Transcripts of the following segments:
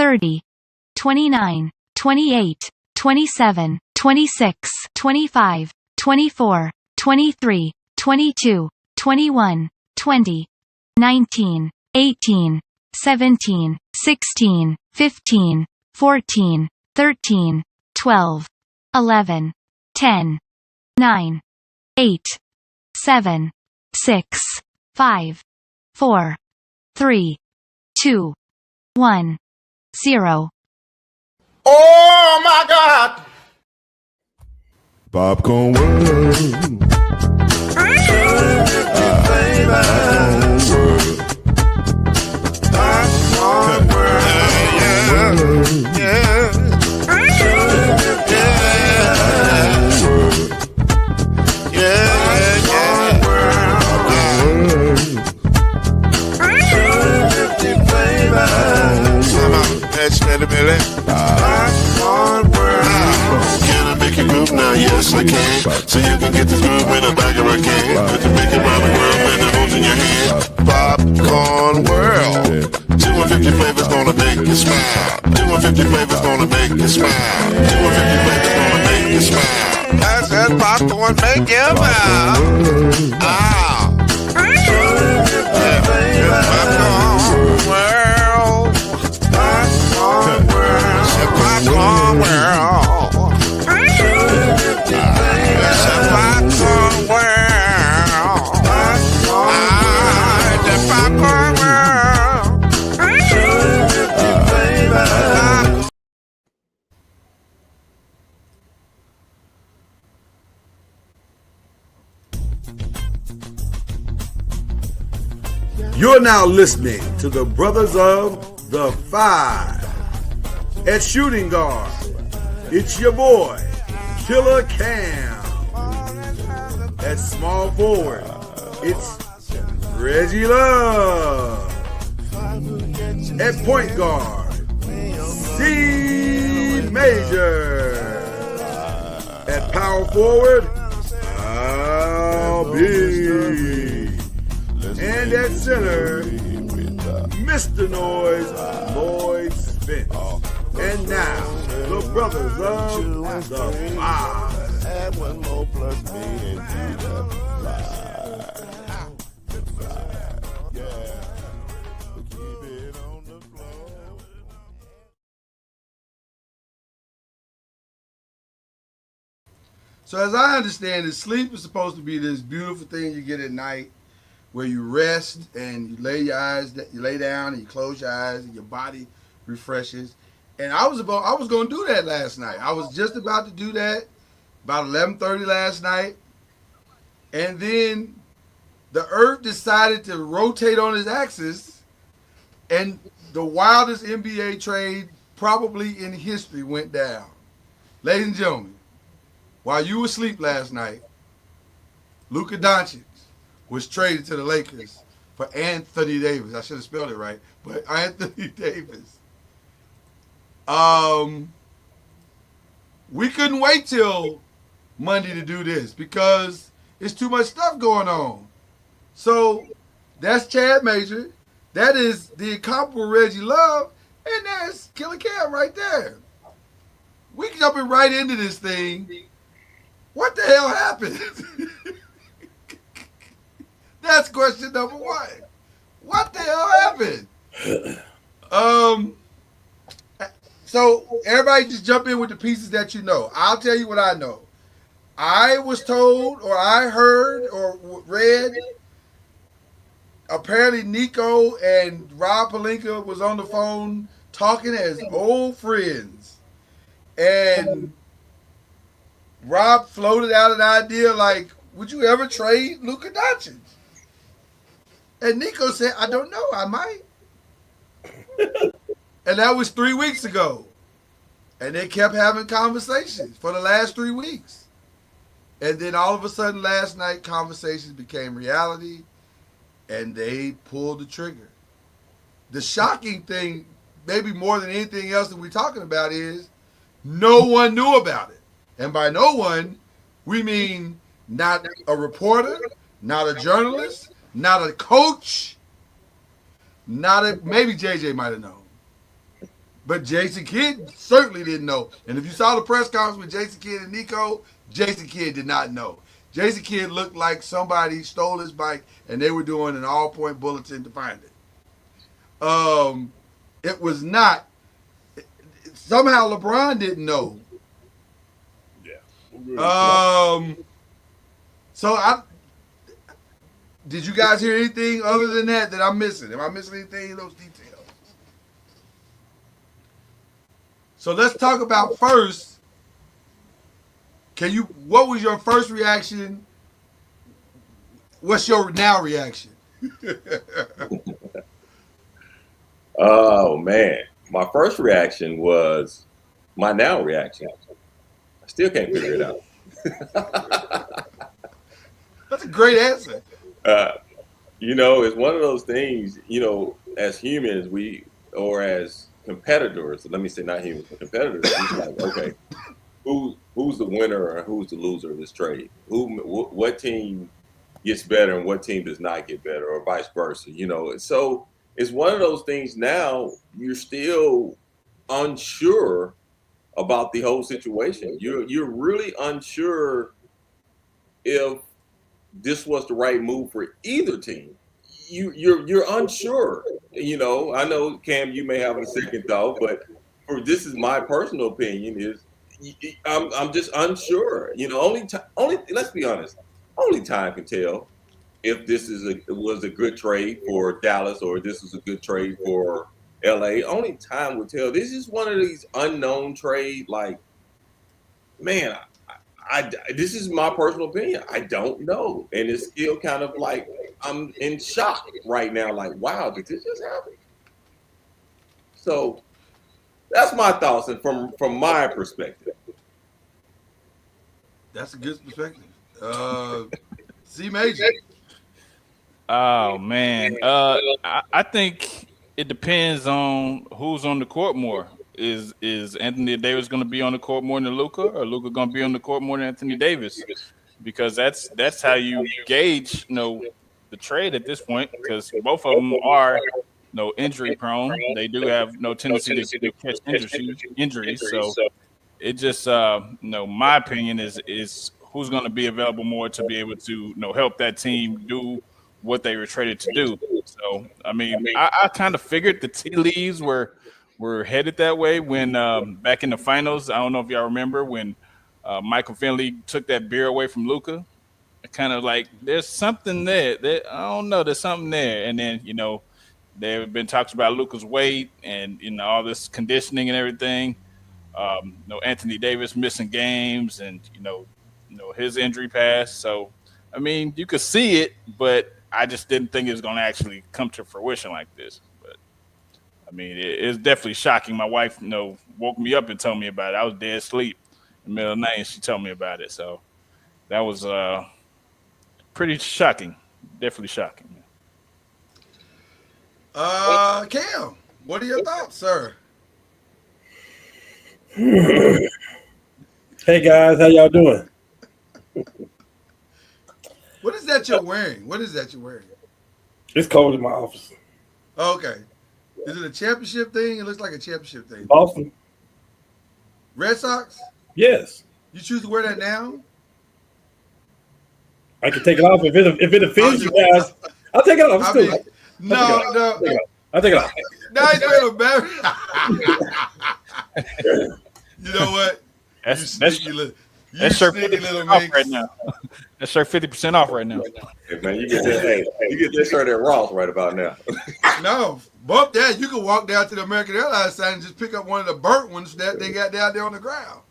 30, 29, 28, 27, 26, 25, 24, 23, 22, 21, 20, 19, 18, 17, 16, 15, 14, 13, 12, 11, 10, 9, 8, 7, 6, 5, 4, 3, 2, 1, 0. Oh my God! Popcorn World. Popcorn World. Yeah. Can I make you move now? Yes, I can. So you can get this groove in the back of a can. Put the big around the world and the holes in your hand. Popcorn World. 250 flavors gonna make you smile. 250 flavors gonna make you smile. 250 flavors gonna make you smile. I said popcorn make you smile. Ah. Popcorn World. Popcorn World. Popcorn World. You're now listening to the Brothers of the Five. At shooting guard, it's your boy, Killer Cam. At small forward, it's Reggie Love. At point guard, C Major. At power forward, Al B. And at center, Mr. Noise, Lloyd Spence. And now, the Brothers of the Five. Add one more plus me into the five. Yeah. Keep it on the floor. So as I understand it, sleep is supposed to be this beautiful thing you get at night where you rest and you lay down and you close your eyes and your body refreshes. And I was going to do that last night. I was just about to do that about 11:30 last night. And then the earth decided to rotate on its axis and the wildest NBA trade probably in history went down. Ladies and gentlemen, while you were asleep last night, Luka Doncic was traded to the Lakers for Anthony Davis. I should have spelled it right, but Anthony Davis. We couldn't wait till Monday to do this because it's too much stuff going on. So that's Chad Major. That is the incomparable Reggie Love, and that's Killer Cam right there. We jumping right into this thing. What the hell happened? That's question number one. What the hell happened? So everybody just jump in with the pieces that you know. I'll tell you what I know. I was told, or I heard, or read, apparently Nico and Rob Pelinka was on the phone talking as old friends. And Rob floated out an idea like, would you ever trade Luka Doncic? And Nico said, I don't know, I might. And that was 3 weeks ago. And they kept having conversations for the last 3 weeks. And then all of a sudden last night, conversations became reality, and they pulled the trigger. The shocking thing, maybe more than anything else that we're talking about, is no one knew about it. And by no one, we mean not a reporter, not a journalist, not a coach, maybe JJ might have known. But Jason Kidd certainly didn't know. And if you saw the press conference with Jason Kidd and Nico, Jason Kidd did not know. Jason Kidd looked like somebody stole his bike and they were doing an all-point bulletin to find it. It was not. Somehow LeBron didn't know. Yeah. So did you guys hear anything other than that I'm missing? Am I missing anything in those details? So let's talk about first. What was your first reaction? What's your now reaction? Oh man, my first reaction was my now reaction. I still can't figure it out. That's a great answer. It's one of those things. As humans, or as competitors. Let me say not humans, but competitors. It's like, okay, who's the winner or who's the loser of this trade? What team gets better and what team does not get better, or vice versa? So it's one of those things. Now you're still unsure about the whole situation. You're really unsure if this was the right move for either team. You're unsure. I know, Cam, you may have a second thought, but this is my personal opinion. Is I'm just unsure. Only let's be honest. Only time can tell if this was a good trade for Dallas or this was a good trade for LA. Only time will tell. This is one of these unknown trade. Like, man, this is my personal opinion. I don't know, and it's still kind of like I'm in shock right now. Like, wow, did this just happen? So that's my thoughts, and from my perspective. That's a good perspective. C Major. Oh man, I think it depends on who's on the court more. Is Anthony Davis going to be on the court more than Luka, or Luka going to be on the court more than Anthony Davis? Because that's how you gauge, the trade at this point. Because both of them are, injury prone. They do have no tendency to catch injuries. So it just, my opinion is who's going to be available more to be able to, help that team do what they were traded to do. So I mean, I kind of figured the tea leaves were headed that way when back in the finals. I don't know if y'all remember when Michael Finley took that beer away from Luka. Kind of like there's something there. I don't know. There's something there. And then there have been talks about Luka's weight and all this conditioning and everything. Anthony Davis missing games and his injury past. So I mean, you could see it, but I just didn't think it was going to actually come to fruition like this. I mean, it's definitely shocking. My wife, woke me up and told me about it. I was dead asleep in the middle of the night, and she told me about it. So that was pretty shocking. Definitely shocking. Cam, what are your thoughts, sir? Hey guys, how y'all doing? What is that you're wearing? It's cold in my office. Okay. Is it a championship thing? It looks like a championship thing. Boston? Red Sox? Yes. You choose to wear that now? I can take it off if it offends you guys. I'll take it off. It's cool. I'll take it off. Now you're doing a better. You know what? That's shirt 50% off right now. That shirt 50% off right now. Hey, man, you get that shirt at Ross right about now. No, bump that. You can walk down to the American Airlines sign and just pick up one of the burnt ones that they got down there on the ground.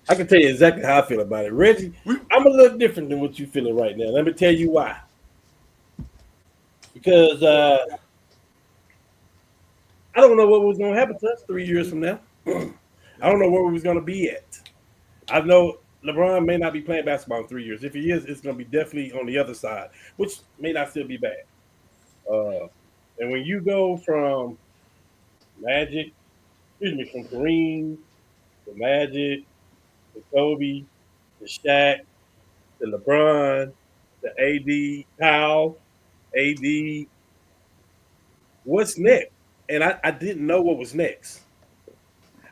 I can tell you exactly how I feel about it. Reggie, I'm a little different than what you're feeling right now. Let me tell you why. Because I don't know what was going to happen to us 3 years from now. I don't know where we was going to be at. I know LeBron may not be playing basketball in 3 years. If he is, it's going to be definitely on the other side, which may not still be bad. And when you go from from Kareem to Magic to Kobe to Shaq to LeBron to AD, Powell, AD, what's next? and I didn't know what was next.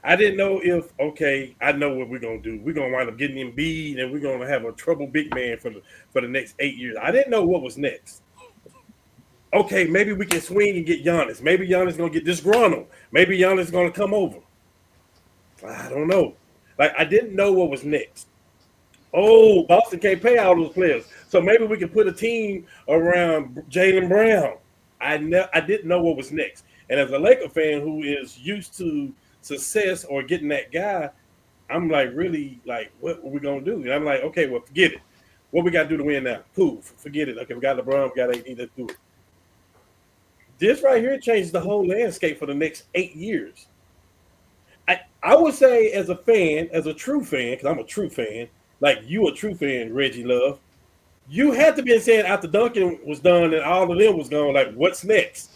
I didn't know if, okay, I know what we're gonna do. We're gonna wind up getting Embiid, and we're gonna have a trouble big man for the next 8 years. I didn't know what was next. Okay, maybe we can swing and get Giannis. Maybe Giannis gonna get disgruntled. Maybe Giannis gonna come over. I don't know. Like, I didn't know what was next. Oh, Boston can't pay all those players, so maybe we can put a team around Jaylen Brown. I didn't know what was next. And as a Laker fan who is used to success or getting that guy, I'm like, really, like, what are we gonna do? And I'm like, okay, well, forget it. What we got to do to win now? Cool, forget it. Okay, we got LeBron, we got AD, let's do it. This right here changes the whole landscape for the next 8 years. I would say, as a fan, as a true fan, because I'm a true fan, like you a true fan, Reggie Love, you had to be saying after Duncan was done and all of them was gone, like, what's next?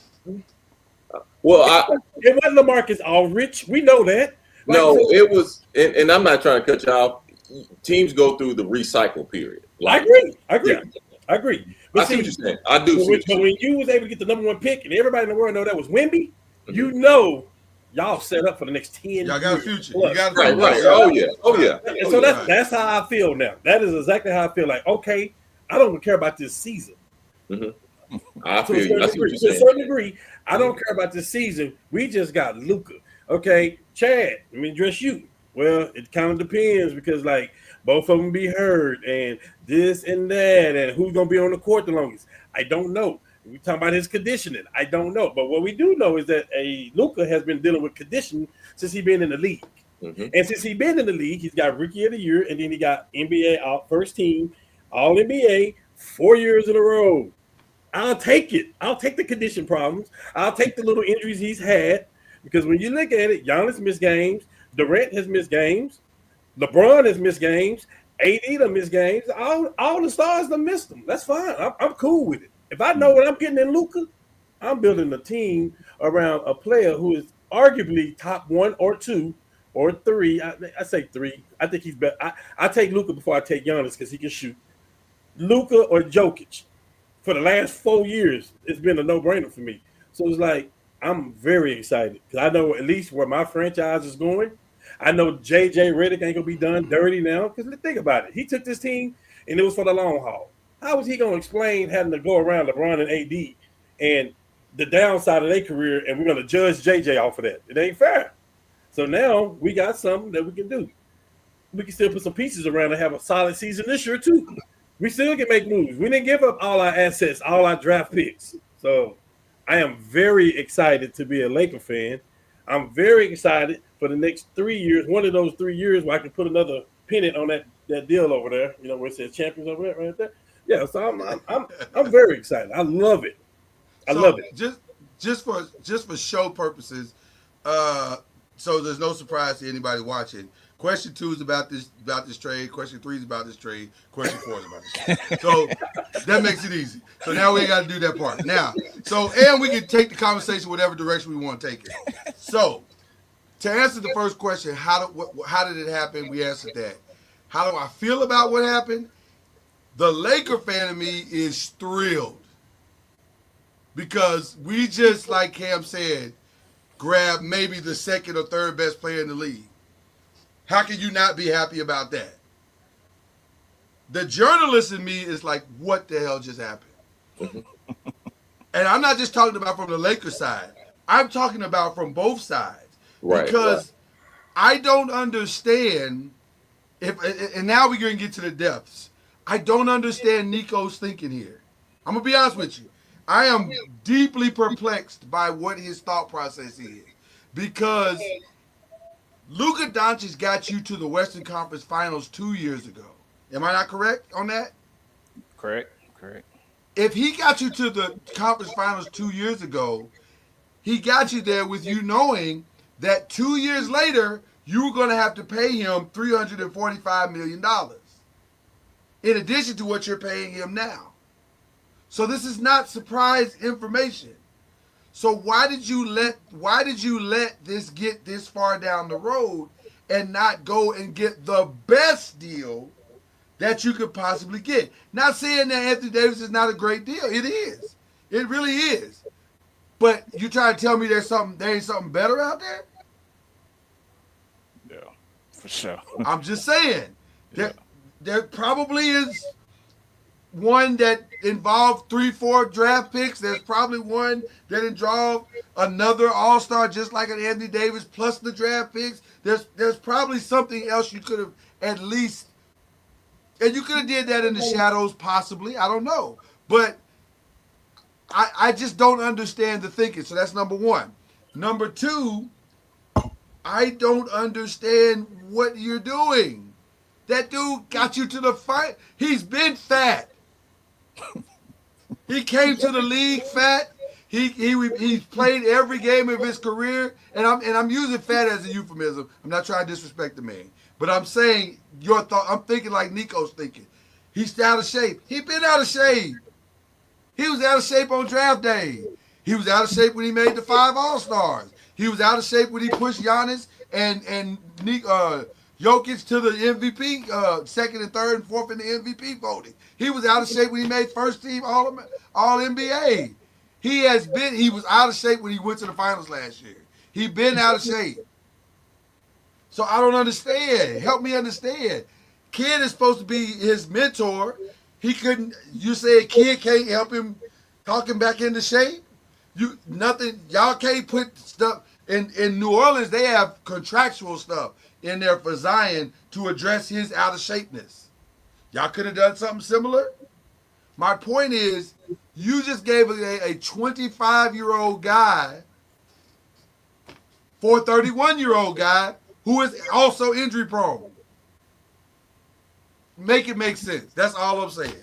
Well, it wasn't LaMarcus Aldridge. We know that. Like, no, it was, and I'm not trying to cut you off. Teams go through the recycle period. Like, I agree. But I see what you're saying. I do. But when you was able to get the #1 pick and everybody in the world know that was Wemby, you know y'all set up for the next 10 years. Y'all got a future. Plus. You got right. Oh yeah. And so that's how I feel now. That is exactly how I feel. Like, okay, I don't care about this season. Mm-hmm. I feel you. I see what you're to a saying. certain degree, I don't care about this season. We just got Luka. Okay, Chad, let me address you. Well, it kind of depends because, like, both of them be hurt and this and that, and who's going to be on the court the longest. I don't know. We talking about his conditioning. I don't know. But what we do know is that Luka has been dealing with conditioning since he's been in the league. Mm-hmm. And since he's been in the league, he's got Rookie of the Year, and then he got NBA First Team, All NBA, 4 years in a row. I'll take it. I'll take the condition problems. I'll take the little injuries he's had, because when you look at it, Giannis missed games. Durant has missed games. LeBron has missed games. AD done missed games. All the stars done missed them. That's fine. I'm cool with it. If I know what I'm getting in Luka, I'm building a team around a player who is arguably top 1 or 2 or 3. I say 3. I think he's better. I take Luka before I take Giannis because he can shoot. Luka or Jokic. For the last 4 years, it's been a no-brainer for me. So it's like, I'm very excited because I know at least where my franchise is going. I know JJ Redick ain't gonna be done dirty now. Because think about it, he took this team and it was for the long haul. How was he gonna explain having to go around LeBron and AD and the downside of their career, and we're gonna judge JJ off of that? It ain't fair. So now we got something that we can do. We can still put some pieces around and have a solid season this year too. We still can make moves. We didn't give up all our assets, all our draft picks. So I am very excited to be a Laker fan. I'm very excited for the next 3 years. One of those 3 years where I can put another pennant on that deal over there. You know where it says champions over there, right there. Yeah, so I'm very excited. I love it. I love it. Just for show purposes, so there's no surprise to anybody watching. Question 2 is about this trade. Question 3 is about this trade. Question 4 is about this trade. So that makes it easy. So now we ain't got to do that part. Now, and we can take the conversation whatever direction we want to take it. So to answer the first question, how did it happen? We answered that. How do I feel about what happened? The Laker fan of me is thrilled because we just, like Cam said, grabbed maybe the second or third best player in the league. How can you not be happy about that? The journalist in me is like, what the hell just happened? And I'm not just talking about from the Lakers side. I'm talking about from both sides. Right. Because I don't understand, and now we're going to get to the depths. I don't understand Nico's thinking here. I'm going to be honest with you. I am deeply perplexed by what his thought process is. Because Luka Doncic got you to the Western Conference Finals 2 years ago. Am I not correct on that? Correct. If he got you to the conference finals 2 years ago, he got you there with you knowing that 2 years later, you were going to have to pay him $345 million. In addition to what you're paying him now. So this is not surprise information. So why did you let this get this far down the road and not go and get the best deal that you could possibly get? Not saying that Anthony Davis is not a great deal. It is. It really is. But you try to tell me there ain't something better out there? Yeah, for sure. I'm just saying. Yeah. There probably is one that involved 3-4 draft picks. There's probably one that involved another all-star just like an Anthony Davis plus the draft picks. There's probably something else you could have at least, and you could have did that in the shadows possibly. I don't know. But I just don't understand the thinking. So that's number one. Number two, I don't understand what you're doing. That dude got you to the fight. He's been fat. He came to the league fat. He's played every game of his career, and I'm using fat as a euphemism. I'm not trying to disrespect the man, but I'm saying your thought. I'm thinking like Nico's thinking. He's out of shape. He been out of shape. He was out of shape on draft day. He was out of shape when he made the 5 All-Stars. He was out of shape when he pushed Giannis and Jokic to the MVP, second and third and fourth in the MVP voting. He was out of shape when he made first team All NBA. He was out of shape when he went to the finals last year. He been out of shape. So I don't understand. Help me understand. Kid is supposed to be his mentor. He couldn't. You say a kid can't help him talk him back into shape? Y'all can't put stuff in New Orleans. They have contractual stuff in there for Zion to address his out of shapeness. Y'all could have done something similar. My point is, you just gave a 25-year-old guy for a 31-year-old guy who is also injury prone. Make it make sense. That's all I'm saying.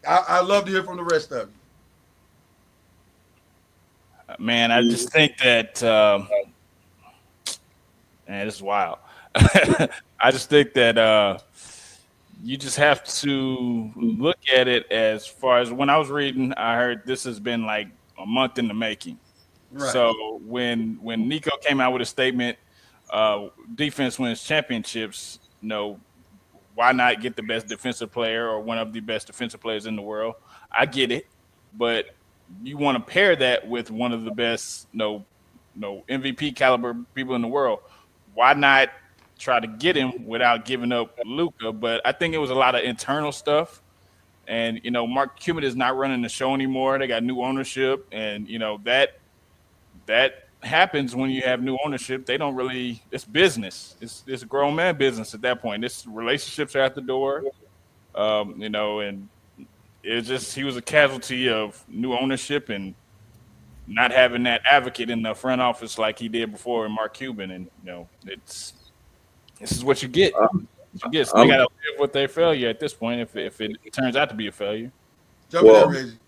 I love to hear from the rest of you. Man, I just think that, man, this is wild. I just think that you just have to look at it as far as when I was reading, I heard this has been like a month in the making. Right. So when Nico came out with a statement, defense wins championships, why not get the best defensive player or one of the best defensive players in the world? I get it, but you want to pair that with one of the best, MVP caliber people in the world. Why not try to get him without giving up Luka? But I think it was a lot of internal stuff. And, Mark Cuban is not running the show anymore. They got new ownership. And, that happens when you have new ownership. They don't really – it's business. It's a grown man business at that point. This relationships are at the door, and it's just he was a casualty of new ownership and not having that advocate in the front office like he did before in Mark Cuban. And, this is what you get. So they got to live with their failure at this point if it turns out to be a failure. Jump in there, Reggie.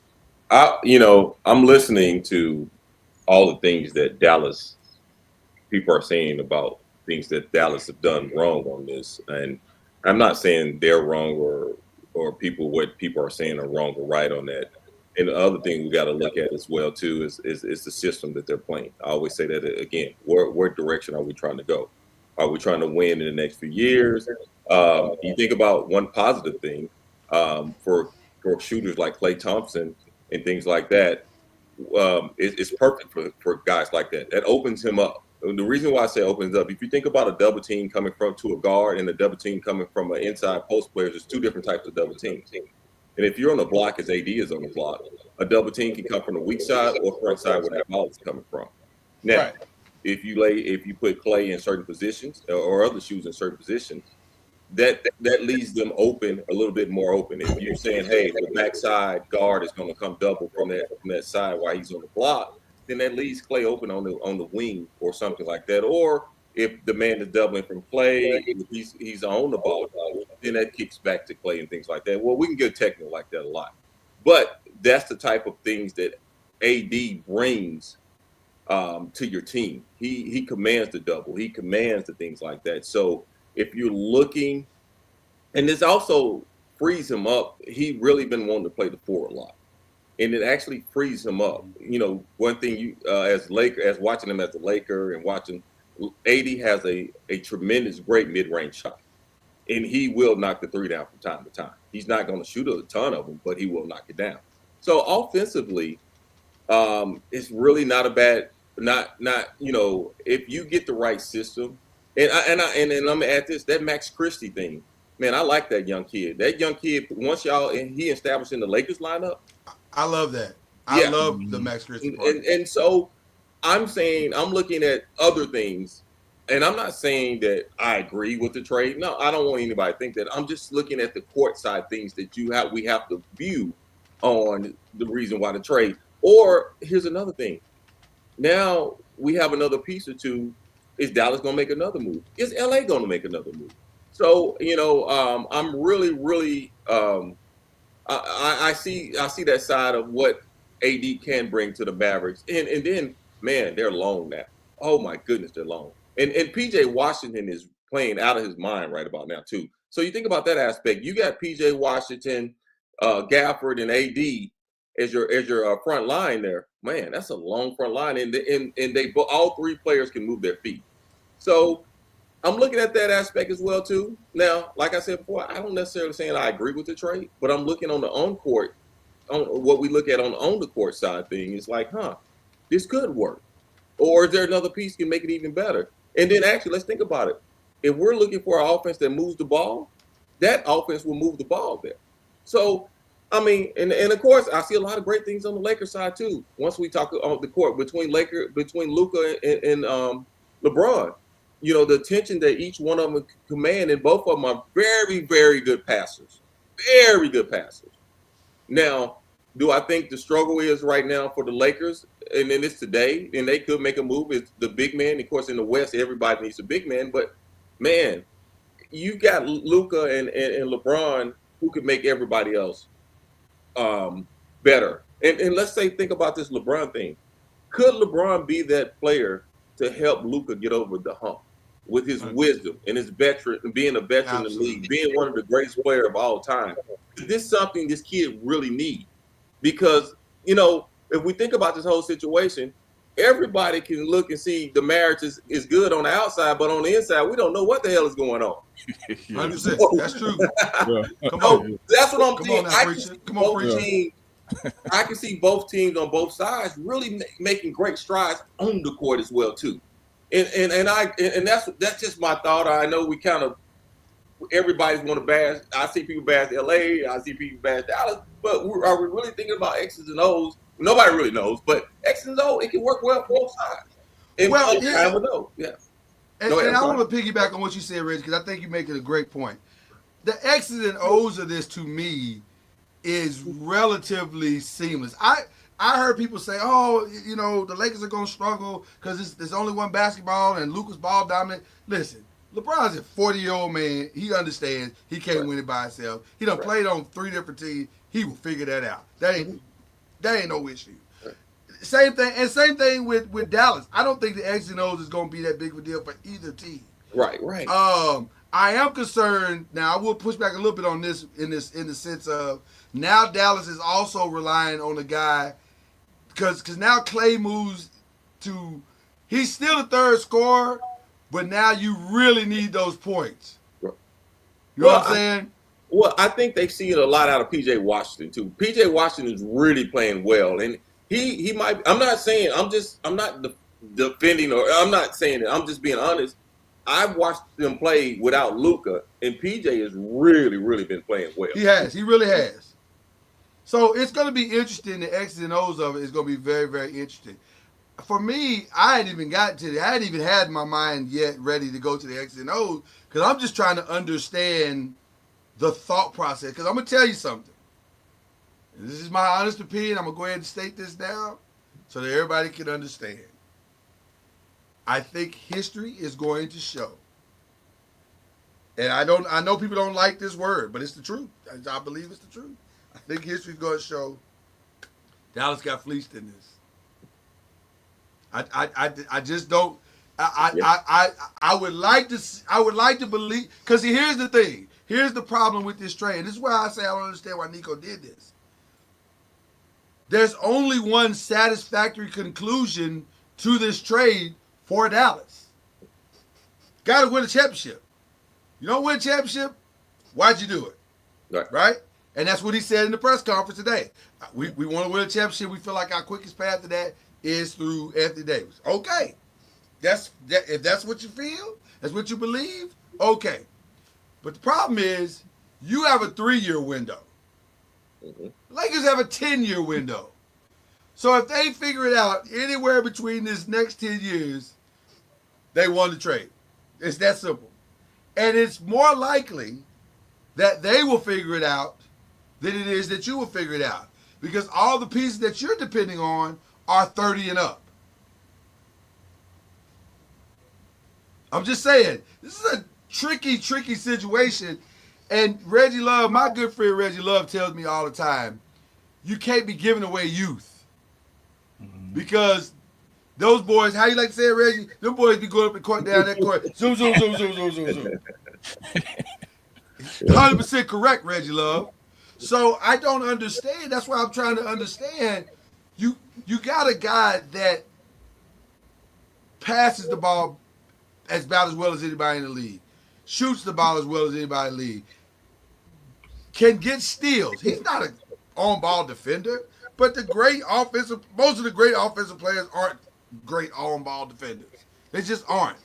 I'm listening to all the things that Dallas people are saying about things that Dallas have done wrong on this. And I'm not saying they're wrong or what people are saying are wrong or right on that. And the other thing we got to look at as well too is the system that they're playing. I always say that again. Where direction are we trying to go? Are we trying to win in the next few years? You think about one positive thing for shooters like Klay Thompson and things like that. It's perfect for guys like that. That opens him up. The reason why I say opens up, if you think about a double team coming from to a guard and a double team coming from an inside post player, there's two different types of double teams. And if you're on the block, as AD is on the block, a double team can come from the weak side or front side where that ball is coming from. Now, Right. if you put Klay in certain positions or other shoes in certain positions, that leaves them open, a little bit more open. If you're saying, hey, the backside guard is going to come double from that side while he's on the block, then that leaves Klay open on the wing or something like that. Or if the man is doubling from Klay, he's on the ball, then that kicks back to Klay and things like that. Well, we can get technical like that a lot, but that's the type of things that AD brings to your team. He commands the double. He commands the things like that. So if you're looking, and this also frees him up. He really been wanting to play the 4 a lot, and it actually frees him up. One thing as watching him as a Laker and watching AD has a tremendous, great mid-range shot, and he will knock the 3 down from time to time. He's not going to shoot a ton of them, but he will knock it down. So offensively, It's really not a bad, not if you get the right system, and I'm gonna add this, that Max Christie thing, man, I like that young kid. That young kid, once y'all and he established in the Lakers lineup, I love that. I yeah, love the Max Christie and, part. and so I'm saying I'm looking at other things, and I'm not saying that I agree with the trade. No, I don't want anybody to think that. I'm just looking at the court side things that we have to view on the reason why the trade. Or here's another thing. Now we have another piece or two. Is Dallas going to make another move? Is LA going to make another move? So I'm really, really I see that side of what AD can bring to the Mavericks, and then man, they're long now. Oh my goodness, they're long. And PJ Washington is playing out of his mind right about now too. So you think about that aspect. You got PJ Washington, Gafford, and AD as your front line there. Man, that's a long front line, and they all three players can move their feet. So I'm looking at that aspect as well too. Now, like I said before, I don't necessarily saying I agree with the trade, but I'm looking on the on court, on what we look at on the court side thing. It's like, this could work, or is there another piece can make it even better? And then actually, let's think about it. If we're looking for an offense that moves the ball, that offense will move the ball there. So, I mean, and of course, I see a lot of great things on the Lakers side too. Once we talk on the court between Luka and LeBron. The attention that each one of them command, and both of them are very, very good passers. Very good passers. Now, do I think the struggle is right now for the Lakers, and then it's today, and they could make a move, is the big man. Of course, in the West, everybody needs a big man, but man, you got Luka and LeBron who could make everybody else better. And let's say, think about this LeBron thing. Could LeBron be that player to help Luka get over the hump with his wisdom and his veteran, being a veteran in the league, being one of the greatest players of all time? This is something this kid really needs, because if we think about this whole situation, everybody can look and see the marriage is good on the outside, but on the inside, we don't know what the hell is going on. 100%. That's true. Come So on. that's what I'm Come saying. on now, preacher. Come on, preacher. I can see both teams on both sides really making great strides on the court as well too, and that's just my thought. I know we kind of everybody's want to bash. I see people bash LA. I see people bash Dallas, but are we really thinking about X's and O's? Nobody really knows, but X's and O's, it can work well for both sides. And Well, I would know. Yeah. And I want to piggyback on what you said, Rich, because I think you're making a great point. The X's and O's of this, to me, is relatively seamless. I heard people say, the Lakers are going to struggle because there's only one basketball and Luka's ball dominant. Listen, LeBron's a 40-year-old man. He understands he can't win it by himself. He done played on 3 different teams. He will figure that out. That ain't no issue. Same thing with Dallas. I don't think the X's and O's is going to be that big of a deal for either team. Right. I am concerned. Now, I will push back a little bit on this in the sense of now Dallas is also relying on a guy because now Clay moves to – he's still the third scorer, but now you really need those points. You know what I'm saying? Well, I think they see it a lot out of PJ Washington too. PJ Washington is really playing well, and he might. I'm not saying I'm not defending, or I'm not saying it. I'm just being honest. I've watched them play without Luka, and PJ has really, really been playing well. He has. He really has. So it's going to be interesting. The X's and O's of it is going to be very, very interesting. For me, I hadn't even gotten to it. I hadn't even had my mind yet ready to go to the X's and O's because I'm just trying to understand the thought process. Because I'm going to tell you something. And this is my honest opinion. I'm going to go ahead and state this down so that everybody can understand. I think history is going to show. And I know people don't like this word, but it's the truth. I believe it's the truth. I think history is going to show Dallas got fleeced in this. I just don't. I would like to believe, because here's the thing. Here's the problem with this trade. This is why I say I don't understand why Nico did this. There's only one satisfactory conclusion to this trade for Dallas. Got to win a championship. You don't win a championship, why'd you do it? Right. Right? And that's what he said in the press conference today. We want to win a championship. We feel like our quickest path to that is through Anthony Davis. Okay. If that's what you feel, that's what you believe, okay. But the problem is you have a 3-year window. Mhm. Lakers have a 10-year window. So if they figure it out anywhere between this next 10 years, they won the trade. It's that simple. And it's more likely that they will figure it out than it is that you will figure it out. Because all the pieces that you're depending on are 30 and up. I'm just saying, this is a tricky situation. And Reggie Love, my good friend Reggie Love tells me all the time, you can't be giving away youth. Because those boys, how you like to say it, Reggie? Them boys be going up and court down that court. Zoom, zoom, zoom, zoom, zoom, zoom, zoom. 100% correct, Reggie Love. So I don't understand. That's why I'm trying to understand. You got a guy that passes the ball about as well as anybody in the league, shoots the ball as well as anybody in the league, can get steals. He's not an on-ball defender, but most of the great offensive players aren't great on-ball defenders. They just aren't.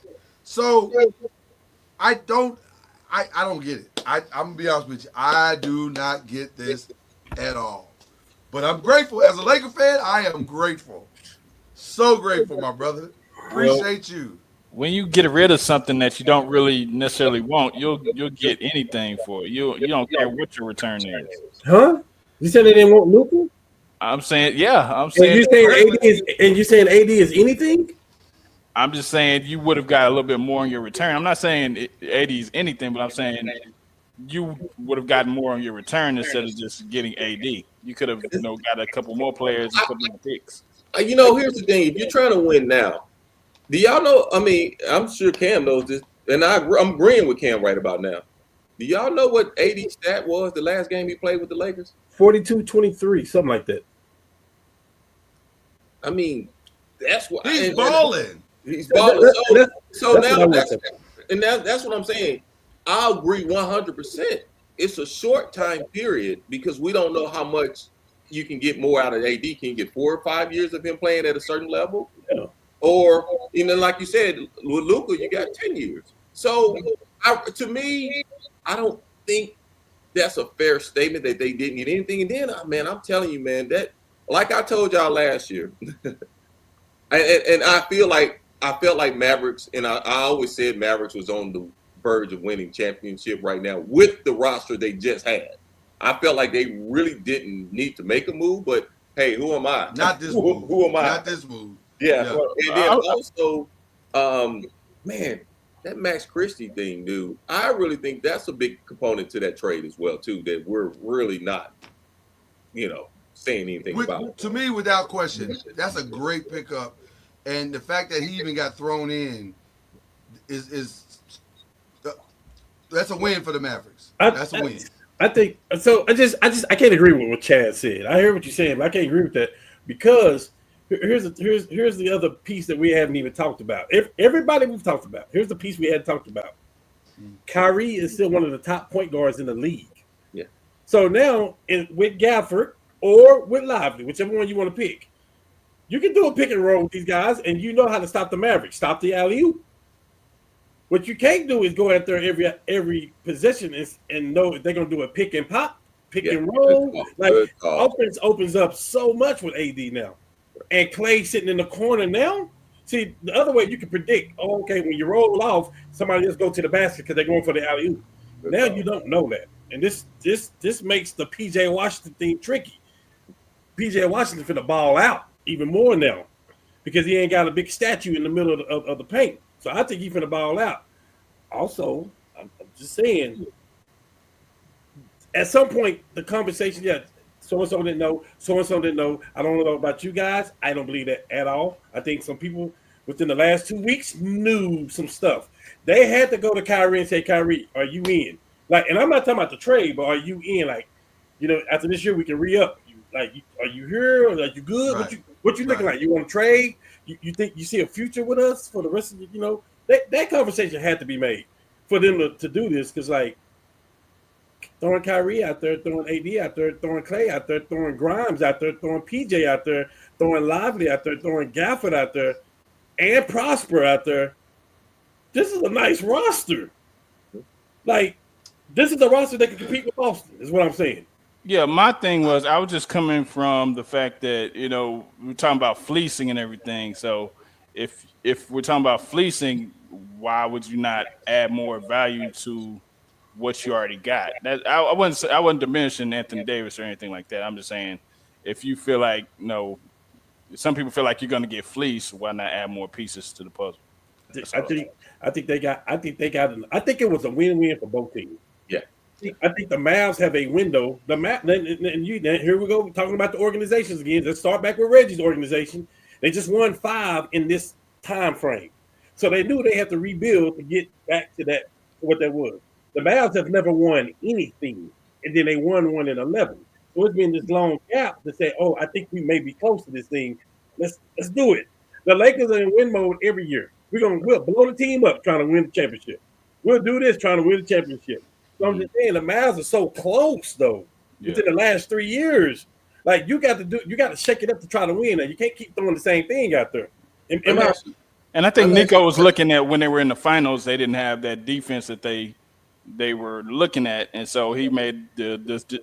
So I don't get it. I'm gonna be honest with you. I do not get this at all. But I'm grateful. As a Laker fan, I am grateful. So grateful, my brother. Appreciate you. When you get rid of something that you don't really necessarily want, you'll get anything for it. You don't care what your return is. Huh? You said they didn't want Luka? I'm saying, yeah. I'm And saying, you saying AD is anything? I'm just saying you would have got a little bit more in your return. I'm not saying AD is anything, but I'm saying you would have gotten more on your return instead of just getting AD. You could have, got a couple more players and a couple more picks. Here's the thing: if you're trying to win now, do y'all know? I mean, I'm sure Cam knows this, and I'm agreeing with Cam right about now. Do y'all know what AD stat was the last game he played with the Lakers? 42-23, something like that. I mean, that's what He's balling. He's balling. That's what I'm saying. I agree 100%. It's a short time period because we don't know how much you can get more out of AD. Can you get 4 or 5 years of him playing at a certain level? Yeah. Or, like you said, with Luka, you got 10 years. So, to me, I don't think that's a fair statement that they didn't get anything. And then, man, I'm telling you, man, that, like I told y'all last year, and I felt like Mavericks, and I always said Mavericks was on the verge of winning championship right now with the roster they just had. I felt like they really didn't need to make a move, but hey, who am I? Not this move. Who am I? Not this move. Yeah. And then also, man, that Max Christie thing, dude, I really think that's a big component to that trade as well, too, that we're really not, saying anything about. To me, without question, that's a great pickup. And the fact that he even got thrown in is that's a win for the Mavericks. That's a win. I think so. I can't agree with what Chad said. I hear what you're saying, but I can't agree with that because here's the other piece that we haven't even talked about. If everybody we've talked about, here's the piece we hadn't talked about. Kyrie is still one of the top point guards in the league. Yeah. So now with Gafford or with Lively, whichever one you want to pick, you can do a pick and roll with these guys, and you know how to stop the Mavericks, stop the alley-oop. What you can't do is go out there every possession and know if they're gonna do a pick and pop, and roll. Offense opens up so much with AD now, and Clay sitting in the corner now. See, the other way you can predict, when you roll off, somebody just go to the basket because they're going for the alley oop. Now you don't know that, and this makes the PJ Washington thing tricky. PJ Washington finna ball out even more now because he ain't got a big statue in the middle of the paint. So I think he's finna ball out. Also, I'm just saying, at some point, the conversation, so-and-so didn't know, so-and-so didn't know. I don't know about you guys. I don't believe that at all. I think some people within the last 2 weeks knew some stuff. They had to go to Kyrie and say, Kyrie, are you in? And I'm not talking about the trade, but are you in? After this year, we can re-up. Are you here? Or are you good? Right. What you looking like? You want to trade? You think you see a future with us for the rest of the, that conversation had to be made for them to do this because throwing Kyrie out there, throwing AD out there, throwing Clay out there, throwing Grimes out there, throwing PJ out there, throwing Lively out there, throwing Gafford out there, and Prosper out there. This is a nice roster. Like, this is a roster that can compete with Boston, is what I'm saying. Yeah, my thing was I was just coming from the fact that, you know, we're talking about fleecing and everything. So if we're talking about fleecing, why would you not add more value to what you already got? That I wasn't diminishing Anthony Davis or anything like that. I'm just saying if you feel like, no, some people feel like you're going to get fleeced, why not add more pieces to the puzzle? I think it was a win-win for both teams. Yeah. I think the Mavs have a window. And here we go, talking about the organizations again. Let's start back with Reggie's organization. They just won 5 in this time frame. So they knew they had to rebuild to get back to that, what that was. The Mavs have never won anything, and then they won one in 11. So it's been this long gap to say, oh, I think we may be close to this thing. Let's do it. The Lakers are in win mode every year. We'll blow the team up trying to win the championship. We'll do this trying to win the championship. So I'm just saying the Mavs are so close though. Within the last 3 years. Like you got to shake it up to try to win. You can't keep throwing the same thing out there. And I think Nico was looking at when they were in the finals, they didn't have that defense that they were looking at, and so he made the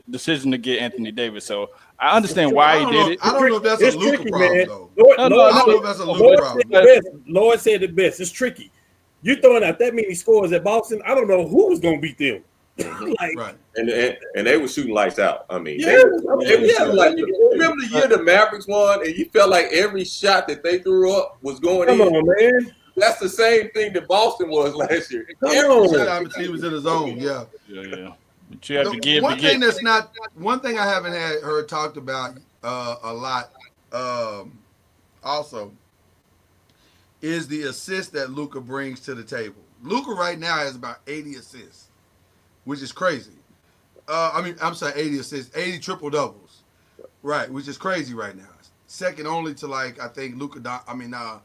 decision to get Anthony Davis. So I understand why he did it. I don't know if that's a Luka problem, man. though. I don't know if that's a Luka problem. Lord said it best. It's tricky. You throwing out that many scores at Boston, I don't know who was going to beat them. Right. And they were shooting lights out. I mean, Yeah, they were shooting like, remember the year the Mavericks won, and you felt like every shot that they threw up was going in. Come on, man. That's the same thing that Boston was last year. Every time he was in his zone, yeah. But you have to give. One thing I haven't heard talked about a lot, also, is the assist that Luka brings to the table. Luka right now has about 80 assists, which is crazy. I'm sorry, 80 assists, 80 triple doubles, right? Which is crazy right now. Second only to I think Nikola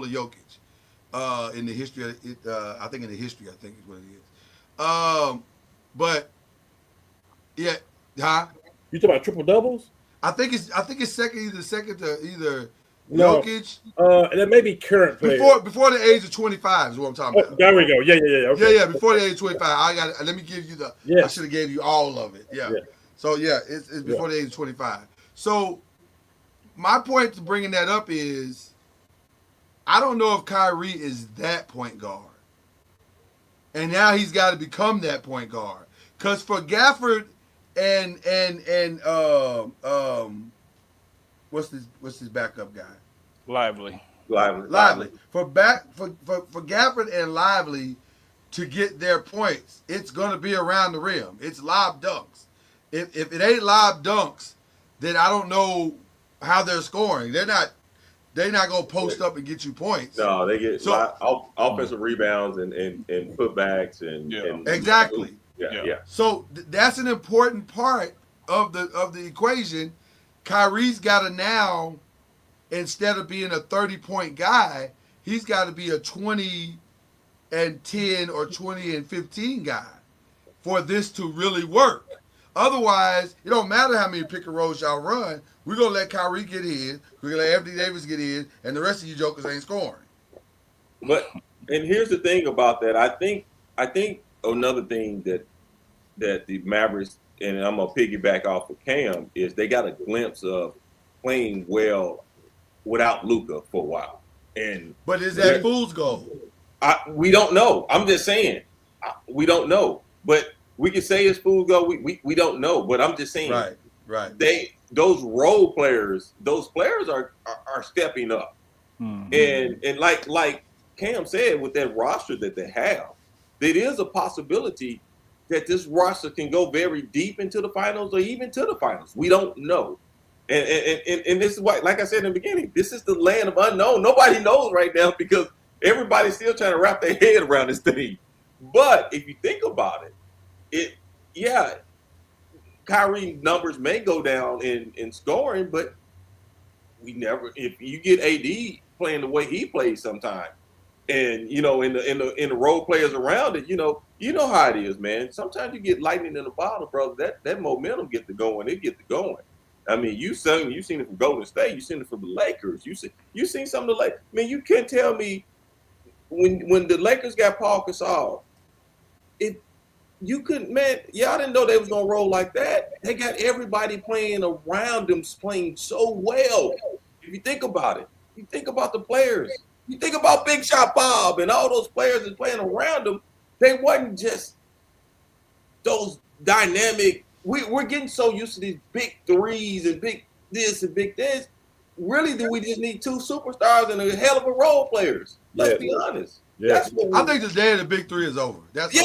Jokic in the history of it. I think is what it is. But yeah, huh? You talking about triple doubles? I think it's second to No. Jokic. That may be current players. Before the age of 25 is what I'm talking about. There we go. Yeah. Okay. Yeah. Before the age of 25, let me give you I should have gave you all of it. Yeah. So yeah, it's before the age of 25. So my point to bringing that up is, I don't know if Kyrie is that point guard, and now he's got to become that point guard. Because for Gafford and what's his backup guy? Lively. For Gafford and Lively to get their points, it's gonna be around the rim. It's lob dunks. If it ain't lob dunks, then I don't know how they're scoring. They're not gonna post up and get you points. No, they get offensive rebounds and putbacks and exactly. Yeah. So that's an important part of the equation. Kyrie's got to now, instead of being a 30-point guy, he's got to be a 20 and 10 or 20 and 15 guy for this to really work. Otherwise, it don't matter how many pick and rolls y'all run. We're going to let Kyrie get in. We're going to let Anthony Davis get in. And the rest of you jokers ain't scoring. And here's the thing about that. I think another thing that the Mavericks, and I'm going to piggyback off of Cam, is they got a glimpse of playing well without Luka for a while. But is that fool's gold? We don't know. I'm just saying. We don't know. But we can say it's fool's gold. We don't know. But I'm just saying. Right. Those role players, those players are stepping up. Mm-hmm. And like Cam said, with that roster that they have, it is a possibility that this roster can go very deep into the finals or even to the finals. We don't know. And this is why, like I said in the beginning, this is the land of unknown. Nobody knows right now because everybody's still trying to wrap their head around this thing. But if you think about it, Kyrie numbers may go down in scoring, but if you get AD playing the way he plays sometimes, And you know, in the role players around it, you know how it is, man. Sometimes you get lightning in the bottle, brother. That momentum get to going. It get to going. I mean, you seen it from Golden State. You seen it from the Lakers. You seen some of the Lakers. I mean, you can't tell me when the Lakers got Paul Gasol, you couldn't, man. Y'all didn't know they was gonna roll like that. They got everybody playing around them, playing so well. If you think about it, you think about the players. You think about Big Shot Bob and all those players that's playing around them. They wasn't just those dynamic. We're getting so used to these big threes and big this and big this. Really, do we just need two superstars and a hell of a role players? Let's be honest. Yes. I think the day of the big three is over. Yes,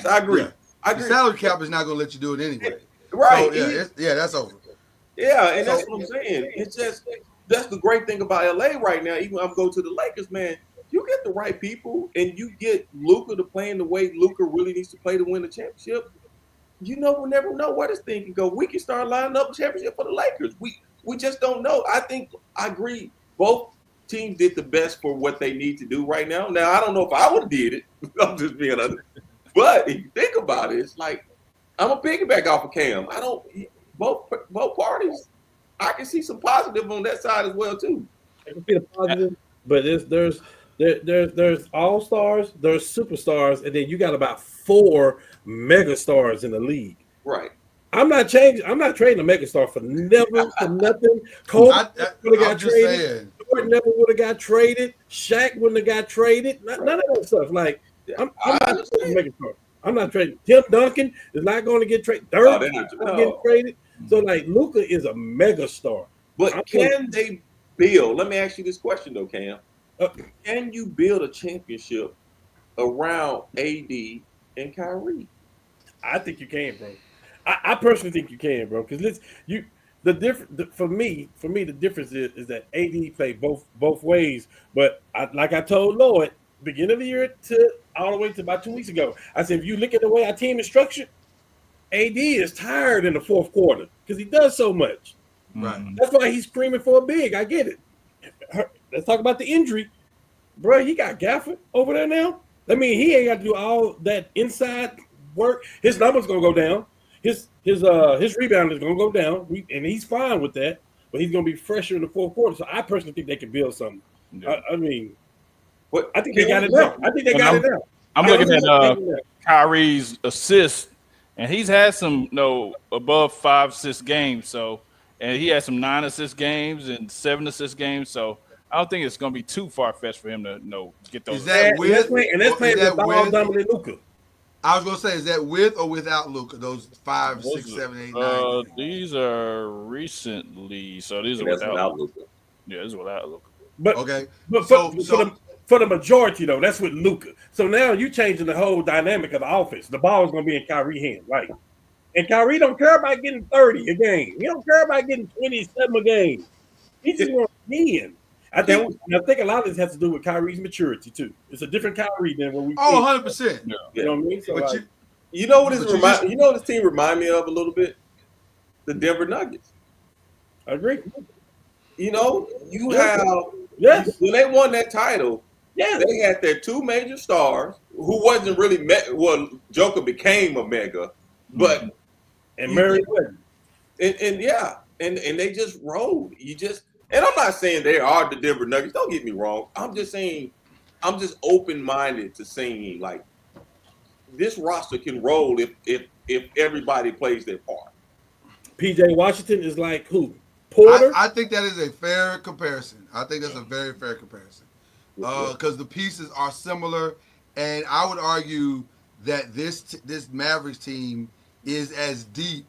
I agree. Yeah. I The agree. salary cap is not going to let you do it anyway. Right. So, that's over. Yeah, and that's what I'm saying. It's just that's the great thing about LA right now. Even when I'm going to the Lakers, man, you get the right people and you get Luka to play in the way Luka really needs to play to win the championship. You know, we'll never know where this thing can go. We can start lining up a championship for the Lakers. We just don't know. I agree. Both teams did the best for what they need to do right now. Now, I don't know if I would have did it. I'm just being honest. But if you think about it, it's like I'm a piggyback off of Cam. Both parties. I can see some positive on that side as well too. I can see the positive, but there's all stars, there's superstars, and then you got about 4 mega stars in the league. Right. I'm not trading a megastar for nothing. Kobe would have got traded. Jordan never would have got traded. Shaq wouldn't have got traded. None of that stuff. Like I'm not trading a megastar. I'm not trading. Tim Duncan is not going to get traded. Dirk is not getting traded. So like Luka is a megastar. But can they build? Let me ask you this question though, Cam. Can you build a championship around AD and Kyrie? I think you can, bro. I personally think you can, bro. Because for me, the difference is that AD played both ways. But like I told Lloyd, beginning of the year to all the way to about 2 weeks ago, I said if you look at the way our team is structured, AD is tired in the fourth quarter because he does so much. Right. That's why he's screaming for a big. I get it. Let's talk about the injury, bro. He got Gafford over there now. I mean, he ain't got to do all that inside work. His numbers gonna go down. His rebound is gonna go down, and he's fine with that. But he's gonna be fresher in the fourth quarter. So I personally think they can build something. Yeah. I mean, What I think they got it now. I think they got it now. I'm looking at Kyrie's assists, and he's had some above 5-assist games. So, and he had some 9-assist games and 7-assist games. So I don't think it's going to be too far fetched for him to get those. Is that with? And that's playing with ball dominant Luka. I was gonna say, is that with or without Luka? Those 5, 6, 7, 8, 9. These are recently, so these are without Luka. Yeah, these are without Luka. But okay, but for the majority though, that's with Luka. So now you changing the whole dynamic of the offense. The ball is gonna be in Kyrie's hand, right? And Kyrie don't care about getting 30 a game. He don't care about getting 27 a game. He just wants to win. I think a lot of this has to do with Kyrie's maturity too. It's a different Kyrie than what we. 100%. Yeah. You know what I mean? So But like, You know what this team remind me of a little bit? The Denver Nuggets. I agree. You know, you Yes. have Yes. when they won that title, Yes. they had their 2 major stars who wasn't really Joker became a mega, but And Murray. and they just rolled. And I'm not saying they are the Denver Nuggets. Don't get me wrong. I'm just saying, I'm just open-minded to saying like this roster can roll if everybody plays their part. PJ Washington is like who? Porter. I think that is a fair comparison. I think that's a very fair comparison because the pieces are similar, and I would argue that this Mavericks team is as deep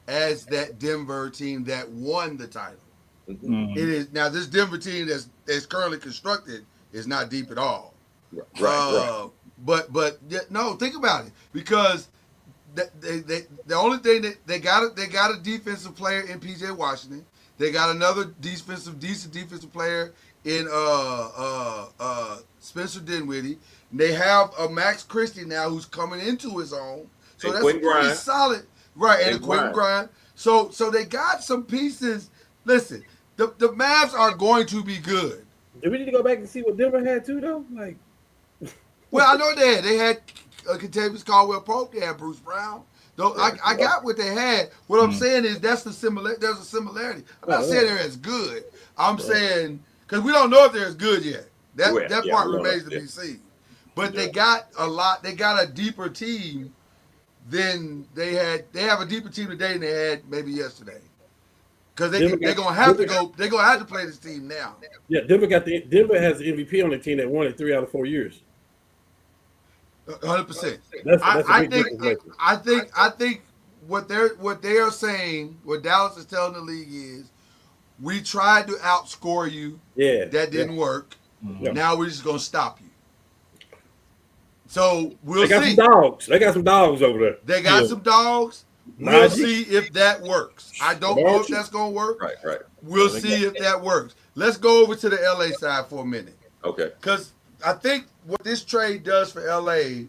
as that Denver team that won the title. Mm-hmm. It is now. This Denver team that's currently constructed is not deep at all. Right. But no, think about it because the only thing that they got a defensive player in PJ Washington. They got another decent defensive player in Spencer Dinwiddie. They have a Max Christie now who's coming into his own. So and that's Quentin pretty Grimes. solid, right? And Quentin Grimes. So they got some pieces. Listen, the Mavs are going to be good. Do we need to go back and see what Denver had too, though? Like, Well, I know they had Contavious Caldwell-Pope. They had Bruce Brown. Though I got what they had. What I'm saying is that's the similar. There's a similarity. I'm not saying they're as good. I'm saying because we don't know if they're as good yet. That part remains to be seen. But they got a lot. They got a deeper team than they had. They have a deeper team today than they had maybe yesterday. Because they're gonna have to go. They're gonna have to play this team now. yeah, Denver has the MVP on the team that won it 3 out of 4 years. 100%. That's a I big think. difference. I think what they are saying, what Dallas is telling the league is, we tried to outscore you. Yeah, That didn't work. Yeah. Now we're just gonna stop you. So we'll They got see. some dogs. They got some dogs over there. They got Yeah. some dogs. We'll Najee. see if that works. I don't know if that's gonna work. Right. We'll see if that works. Let's go over to the LA side for a minute. Okay. Because I think what this trade does for LA,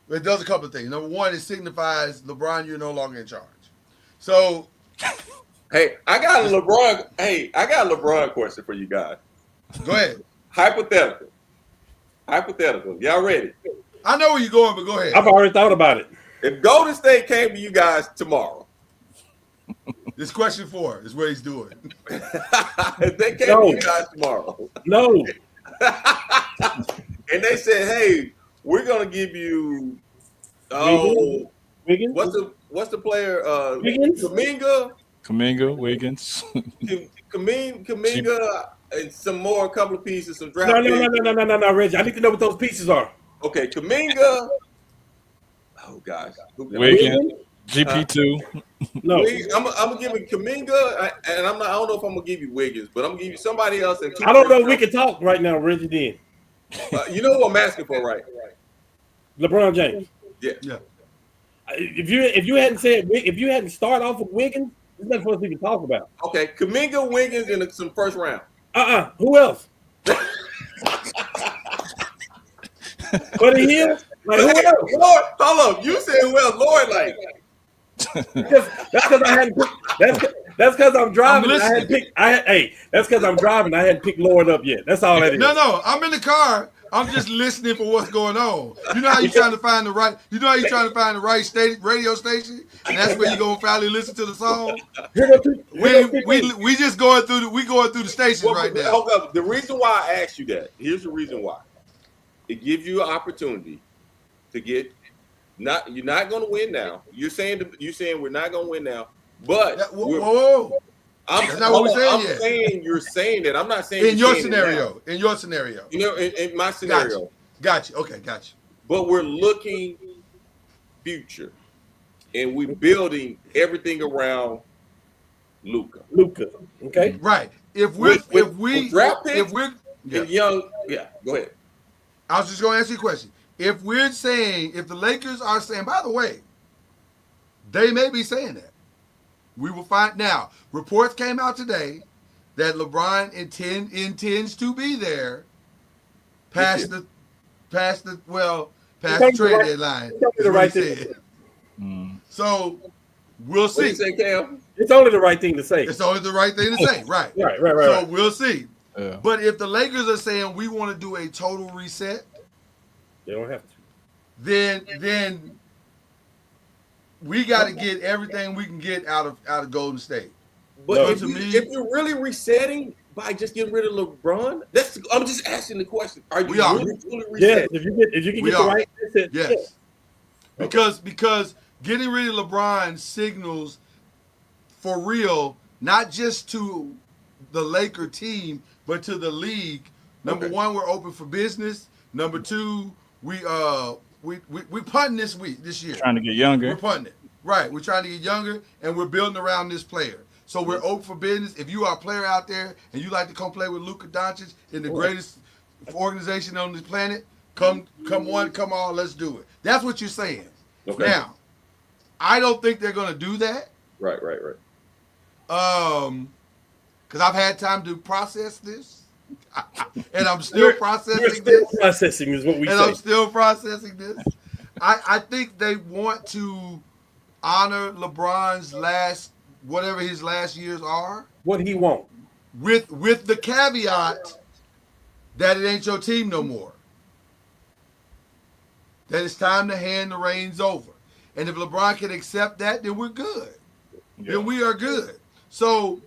it does a couple of things. Number one, it signifies LeBron, you're no longer in charge. So Hey, I got a LeBron question for you guys. go ahead. Hypothetical. Y'all ready? I know where you're going, but go ahead. I've already thought about it. If Golden State came to you guys tomorrow, This question 4 is what he's doing. if they came No. to you guys tomorrow, No, and they said, "Hey, we're gonna give you Wiggins. what's the player? Wiggins? Kaminga, Wiggins. Kaminga, and some more, a couple of pieces, some draft. No, Reggie. I need to know what those pieces are. Okay, Kaminga. Oh gosh, Wiggins. GP2. No, I'm gonna give you Kaminga, and I don't know if I'm gonna give you Wiggins, but I'm gonna give you somebody else. And I don't know if we can talk right now, Reggie. Then you know who I'm asking for, right? LeBron James. Yeah. If you hadn't started off with Wiggins, there's nothing for us to even talk about. Okay, Kaminga, Wiggins, and some first round. Who else? Buddy Hill? Like, who else? Lord, hold up. You said who else? Lord, like. That's because I hadn't picked. That's because I'm driving. I'm That's because I'm driving. I hadn't picked Lord up yet. That's all that is. No, I'm in the car. I'm just listening for what's going on. You know how you're trying to find the right. You know how you're trying to find the right radio station, and that's where you're gonna finally listen to the song. We just going through the stations right now. Hold up. The reason why I asked you that. Here's the reason why. It gives you an opportunity to get. You're not going to win now. You're saying we're not going to win now, but Whoa. That's not what we're saying yet. I'm saying you're saying that. I'm not saying In your scenario. You know, in my scenario. Gotcha. Okay, gotcha. But we're looking future, and we're building everything around Luka. Okay. Right. If draft picks and young, go ahead. I was just going to ask you a question. If the Lakers are saying, by the way, they may be saying that. We will find now. Reports came out today that LeBron intends to be there past the trade deadline. is what he said. So we'll see. What do you say, Cam? It's only the right thing to say. It's always the right thing to say, right? Right. So we'll see. Yeah. But if the Lakers are saying we want to do a total reset, They don't have to. then we got to get everything we can get out of Golden State. But No, if to me- you're really resetting by just getting rid of LeBron, I'm just asking the question. Are you We are. really Yes, resetting? if you can We get the are. right asset, Yes. Because getting rid of LeBron signals for real, not just to the Laker team, but to the league. Number Okay. one, we're open for business. Number two, we punting this year. Trying to get We're younger. punting it. Right. We're trying to get younger, and we're building around this player. So we're open for business. If you are a player out there and you like to come play with Luka Doncic in the greatest organization on this planet, come one, come all, let's do it. That's what you're saying. Okay. Now, I don't think they're going to do that. Right. Because I've had time to process this. And I'm still We're processing still this. processing is what we And say. I'm still processing this. I think they want to honor LeBron's whatever his last years are, What he want. with the caveat that it ain't your team no more. That it's time to hand the reins over. And if LeBron can accept that, then we're good. Yeah. Then we are good. So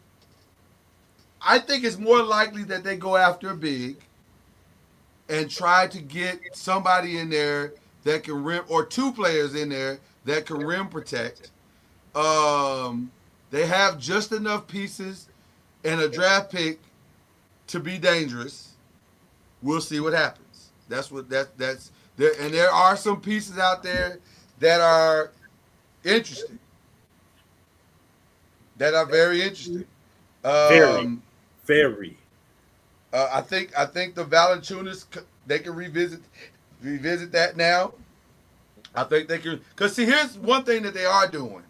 I think it's more likely that they go after a big and try to get somebody in there that can rim, or two players in there that can rim protect. They have just enough pieces and a draft pick to be dangerous. We'll see what happens. That's there. And there are some pieces out there that are interesting. That are very interesting. Very. I think the Valanciunas, they can revisit that now. I think they can, because see, here's one thing that they are doing.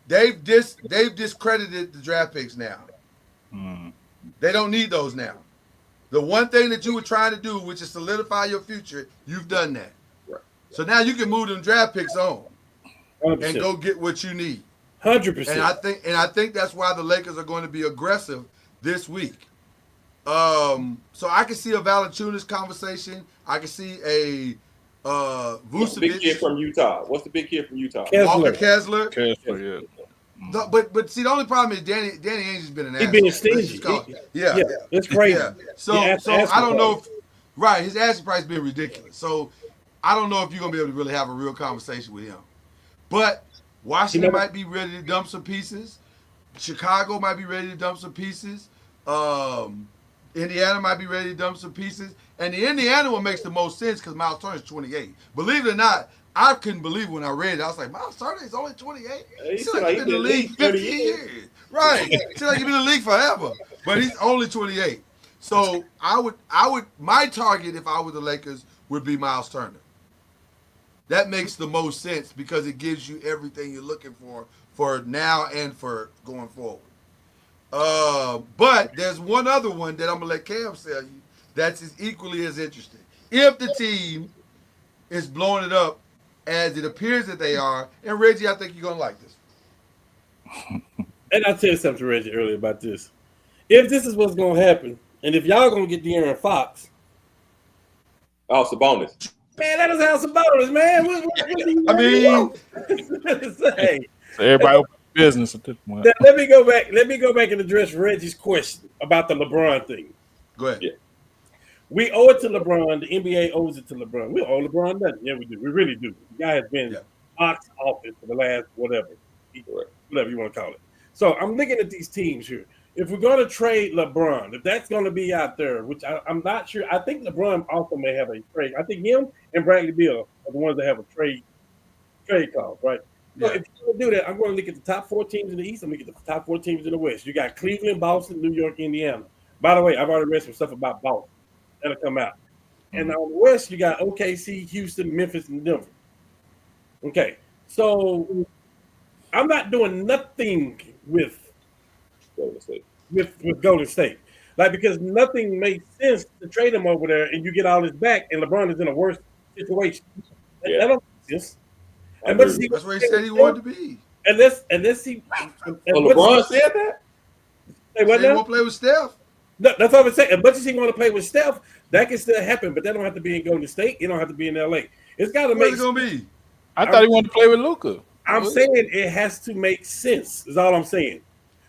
They've discredited the draft picks now. They don't need those now. The one thing that you were trying to do, which is solidify your future, you've done that. Right. So now you can move them draft picks on 100%. and go get what you need. 100%. And I think that's why the Lakers are going to be aggressive this week. So I can see a Valanciunas conversation. I can see a What's the big kid Vucevic, from Utah? What's the big kid from Utah? Walker Kessler. Kessler, yeah. But see, the only problem is Danny Ainge has been an asshole. being Let's just stingy. call it. Yeah. It's crazy. Yeah. So He asked I don't for know if right, his asking price been ridiculous. So I don't know if you're gonna be able to really have a real conversation with him. But Washington might be ready to dump some pieces. Chicago might be ready to dump some pieces. Indiana might be ready to dump some pieces. And the Indiana one makes the most sense because Miles Turner's 28. Believe it or not, I couldn't believe when I read it. I was like, Miles Turner is only 28? He seems like he's been in the league 50 years. Right. He seems like he's been in the league forever. But he's only 28. So I would my target if I were the Lakers would be Miles Turner. That makes the most sense because it gives you everything you're looking for now and for going forward. But there's one other one that I'm gonna let Cam tell you that's equally as interesting. If the team is blowing it up as it appears that they are, and Reggie, I think you're gonna like this. And I tell you something to Reggie earlier about this. If this is what's gonna happen, and if y'all gonna get De'Aaron Fox, Oh, Sabonis. man, that is how Sabonis, man. What do you I mean, say? So everybody open business at this point. Now, let me go back. Let me go back and address Reggie's question about the LeBron thing. go ahead. Yeah. We owe it to LeBron. The NBA owes it to LeBron. We owe LeBron nothing. Yeah, we do. We really do. The guy has been box office for the last whatever you want to call it. So I'm looking at these teams here. If we're going to trade LeBron, if that's going to be out there, which I'm not sure. I think LeBron also may have a trade. I think him and Bradley Beal are the ones that have a trade clause, right? So if you're going to do that, I'm going to look at the top 4 teams in the East. I'm going to look at the top 4 teams in the West. You got Cleveland, Boston, New York, Indiana. By the way, I've already read some stuff about Boston. That'll come out. And on the West, you got OKC, Houston, Memphis, and Denver. Okay. So I'm not doing nothing with Golden State. Like, because nothing makes sense to trade him over there and you get all this back and LeBron is in a worse situation. Yeah. That don't make sense. That's where he said he wanted to be. Unless he. LeBron said that? Say what He now? won't play with Steph. No, that's what I'm saying. As much as he want to play with Steph, that can still happen, but that don't have to be in Golden State. It don't have to be in LA. It's got to Where's make it gonna be? I thought he wanted to play with Luka. I'm saying it has to make sense, is all I'm saying.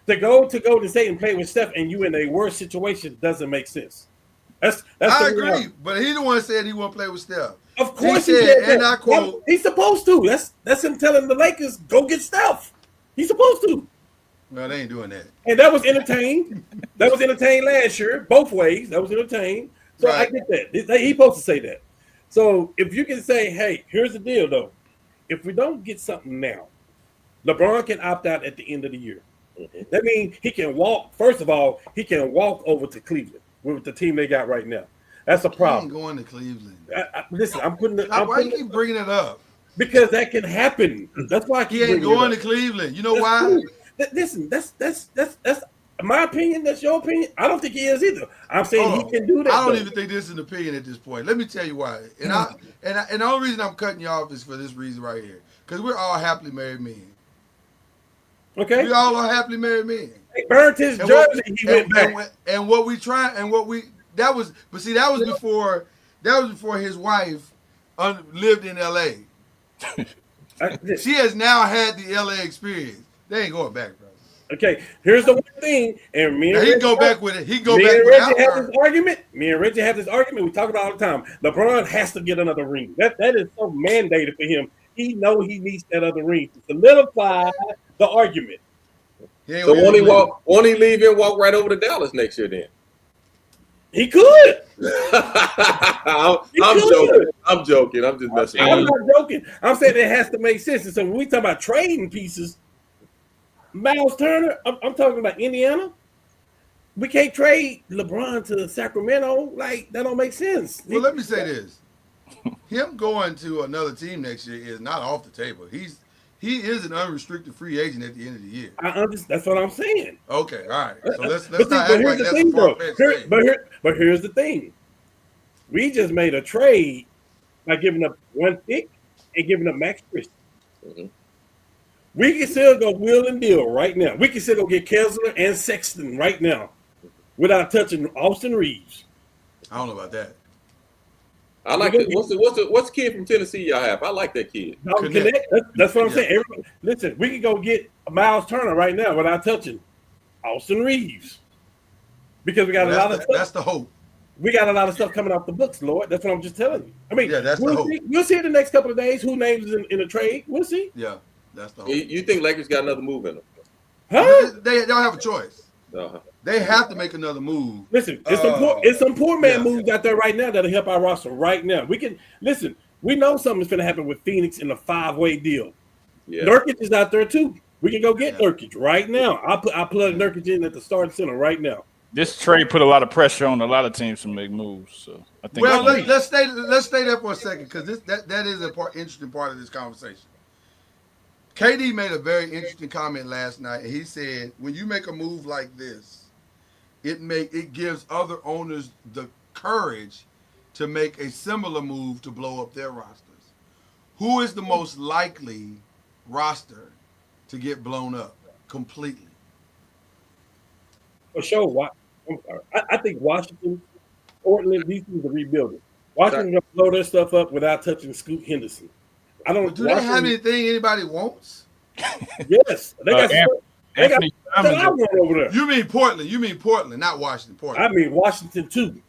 To go to Golden State and play with Steph and you in a worse situation doesn't make sense. That's I the agree, reality. but he the one said he won't play with Steph. Of course he said, said and that. I quote, He's supposed to. That's him telling the Lakers, go get Steph. He's supposed to. no, they ain't doing that. And that was entertained. That was entertained last year, both ways. That was entertained. So Right. I get that. He's supposed to say that. So if you can say, hey, here's the deal, though. If we don't get something now, LeBron can opt out at the end of the year. That means he can walk. First of all, he can walk over to Cleveland with the team they got right now. That's a He ain't problem. going to Cleveland. Listen, I'm putting it. Why you keep bringing it up? Because that can happen. That's why I keep He ain't bringing it going up. to Cleveland. You know That's why? cool. Listen, that's my opinion. That's your opinion. I don't think he is either. I'm saying Hold he on. can do that. I don't though. even think this is an opinion at this point. Let me tell you why. And the only reason I'm cutting you off is for this reason right here. Because we're all happily married men. Okay. We all are happily married men. He burned his And jersey. what, He went back. and what we try and what we that was, but see that was before his wife lived in L.A. She has now had the L.A. experience. They ain't going back, bro. Okay, here's the one thing, and me and He Reggie, go back with it. He go me back and without Reggie have her. this argument. Me and Reggie have this argument. We talk about it all the time. LeBron has to get another ring. That is so mandated for him. He know he needs that other ring to solidify the argument. So won't he leave and walk right over to Dallas next year then? He could. I'm joking. I'm joking. I'm just messing I'm with you. not joking. I'm saying it has to make sense. And so when we talk about trading pieces, Miles Turner, I'm talking about Indiana. We can't trade LeBron to Sacramento. Like, that don't make sense. Well, let me say this: him going to another team next year is not off the table. He is an unrestricted free agent at the end of the year. I understand. That's what I'm saying. Okay, all right. So let's But not see, act like that's a far-fetched thing. But here's the thing. We just made a trade by giving up one pick and giving up Max Christian. Mm-hmm. We can still go wheel and deal right now. We can still go get Kessler and Sexton right now without touching Austin Reeves. I don't know about that. I like it. What's the kid from Tennessee y'all have? I like that kid. Connect. That's what I'm saying. Everybody, listen, we can go get Miles Turner right now without touching Austin Reeves because we got a lot of stuff. That's the hope. We got a lot of stuff coming off the books, Lord. That's what I'm just telling you. I mean, yeah, that's the hope. We'll see in the next couple of days who names in a trade. We'll see. Yeah, that's the hope. You think Lakers got another move in them? Huh? They don't have a choice. Uh-huh. They have to make another move. Listen, it's some poor man moves out there right now that'll help our roster right now. We can listen. We know something's going to happen with Phoenix in a 5-way deal. Yeah. Nurkic is out there too. We can go get Nurkic right now. I plug Nurkic in at the starting center right now. This trade put a lot of pressure on a lot of teams to make moves. So I think. Well, let's stay there for a second because that is an interesting part of this conversation. KD made a very interesting comment last night, and he said, "When you make a move like this, it gives other owners the courage to make a similar move to blow up their rosters. Who is the most likely roster to get blown up completely?" For sure. I'm sorry. I think Washington, Portland, these teams are rebuilding. Washington going to blow their stuff up without touching Scoot Henderson. I don't. Do they have anything anybody wants? Yes, they got. They got over there. You mean Portland? You mean Portland, not Washington. Portland. I mean Washington too.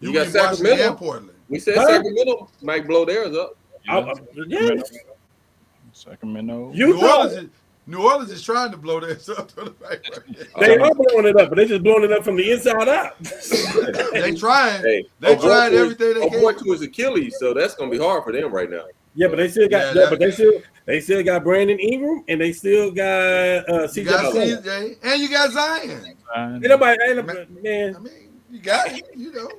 You got Sacramento and Portland. We said Sacramento might blow theirs up. Yes. Sacramento. New Orleans is trying to blow theirs up. They are blowing it up, but they're just blowing it up from the inside out. They trying. They tried everything they can. To his Achilles, so that's gonna be hard for them right now. Yeah, but they still got. They still got Brandon Ingram, and they still got CJ, and you got Zion. Ain't nobody, man. I mean, you got it. You know.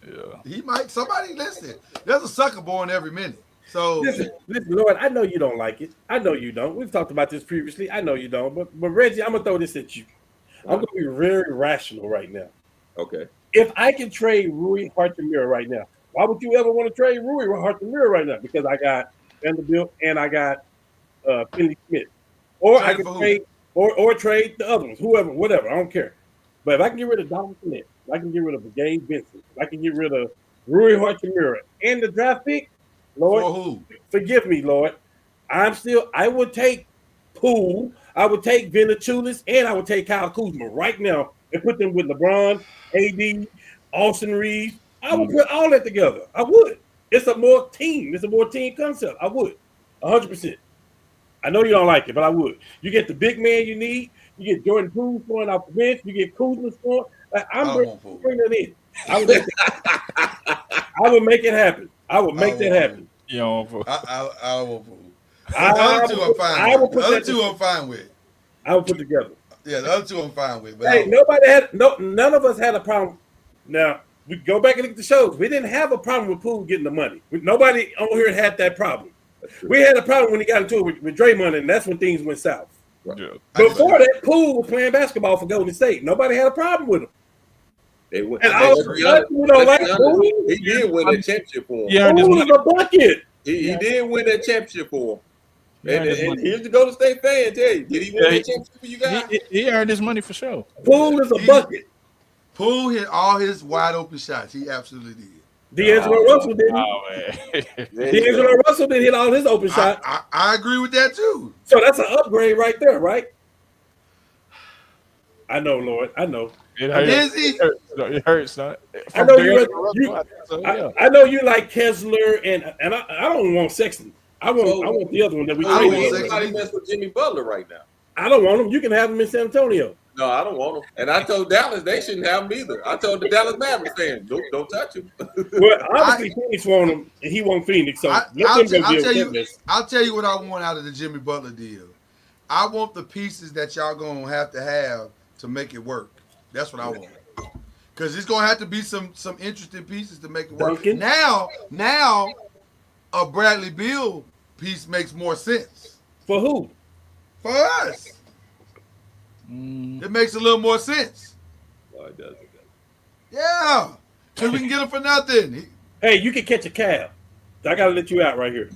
Yeah. He might. Somebody listen. There's a sucker born every minute. So listen, Lord, I know you don't like it. I know you don't. We've talked about this previously. I know you don't. But Reggie, I'm gonna throw this at you. I'm gonna be very rational right now. Okay. If I can trade Rui Hachimura right now, why would you ever want to trade Rui Hachimura right now? Because I got Vanderbilt and I got Finney Smith, or I can trade or trade the other ones, whoever, whatever. I don't care. But if I can get rid of Donald Smith, if I can get rid of Gabe Vincent, if I can get rid of Rui Hachimura and the draft pick. Lord, forgive me, Lord. I would take Poole, I would take Valanciunas, and I would take Kyle Kuzma right now and put them with LeBron, AD, Austin Reeves. I would put all that together. I would. It's a more team concept. I would. 100%. I know you don't like it, but I would. You get the big man you need. You get Jordan Poole scoring off the bench. You get Kuzma scoring. I'm bringing that in. I would make it happen. I would make that happen. You know, I won't fool. The other two I'm fine with. The other two I'm fine with. I would put together. Yeah, the other two I'm fine with. But hey, none of us had a problem. Now, we go back and look at the shows. We didn't have a problem with Poole getting the money. Nobody on here had that problem. We had a problem when he got into it with Draymond, and that's when things went south. Right. Yeah. Before that, Poole was playing basketball for Golden State. Nobody had a problem with him. They went, and all of a sudden, he did win that championship for him. Yeah, Poole was a bucket. He did win that championship for him. earned his And money. here's the Golden State fan tell you, did he win Yeah, that championship for you guys? He earned his money for sure. Poole is a bucket. Poole hit all his wide open shots. He absolutely did. D'Angelo Russell didn't. Oh man. D'Angelo Russell didn't hit all his open shots. I agree with that too. So that's an upgrade right there, right? I know, Lord. I know. It hurts. Is he? It hurts. Son. I know D'Angelo you. Russell, I think so, yeah. I know you like Kessler, and I don't want Sexton. I want the other one that we I don't traded. want for. Sexton. Everybody mess with Jimmy Butler right now. I don't want him. You can have him in San Antonio. No, I don't want him. And I told Dallas they shouldn't have him either. I told the Dallas Mavericks fans, don't touch him. Well, obviously Phoenix want him, and he want Phoenix. So let them go deal with this. I'll tell you what I want out of the Jimmy Butler deal. I want the pieces that y'all gonna have to make it work. That's what I want. Because it's gonna have to be some interesting pieces to make it work. Duncan? Now, a Bradley Beal piece makes more sense For who? for us. It makes a little more sense. No, it doesn't. Yeah, because we can get him for nothing. Hey, you can catch a cab. I gotta let you out right here.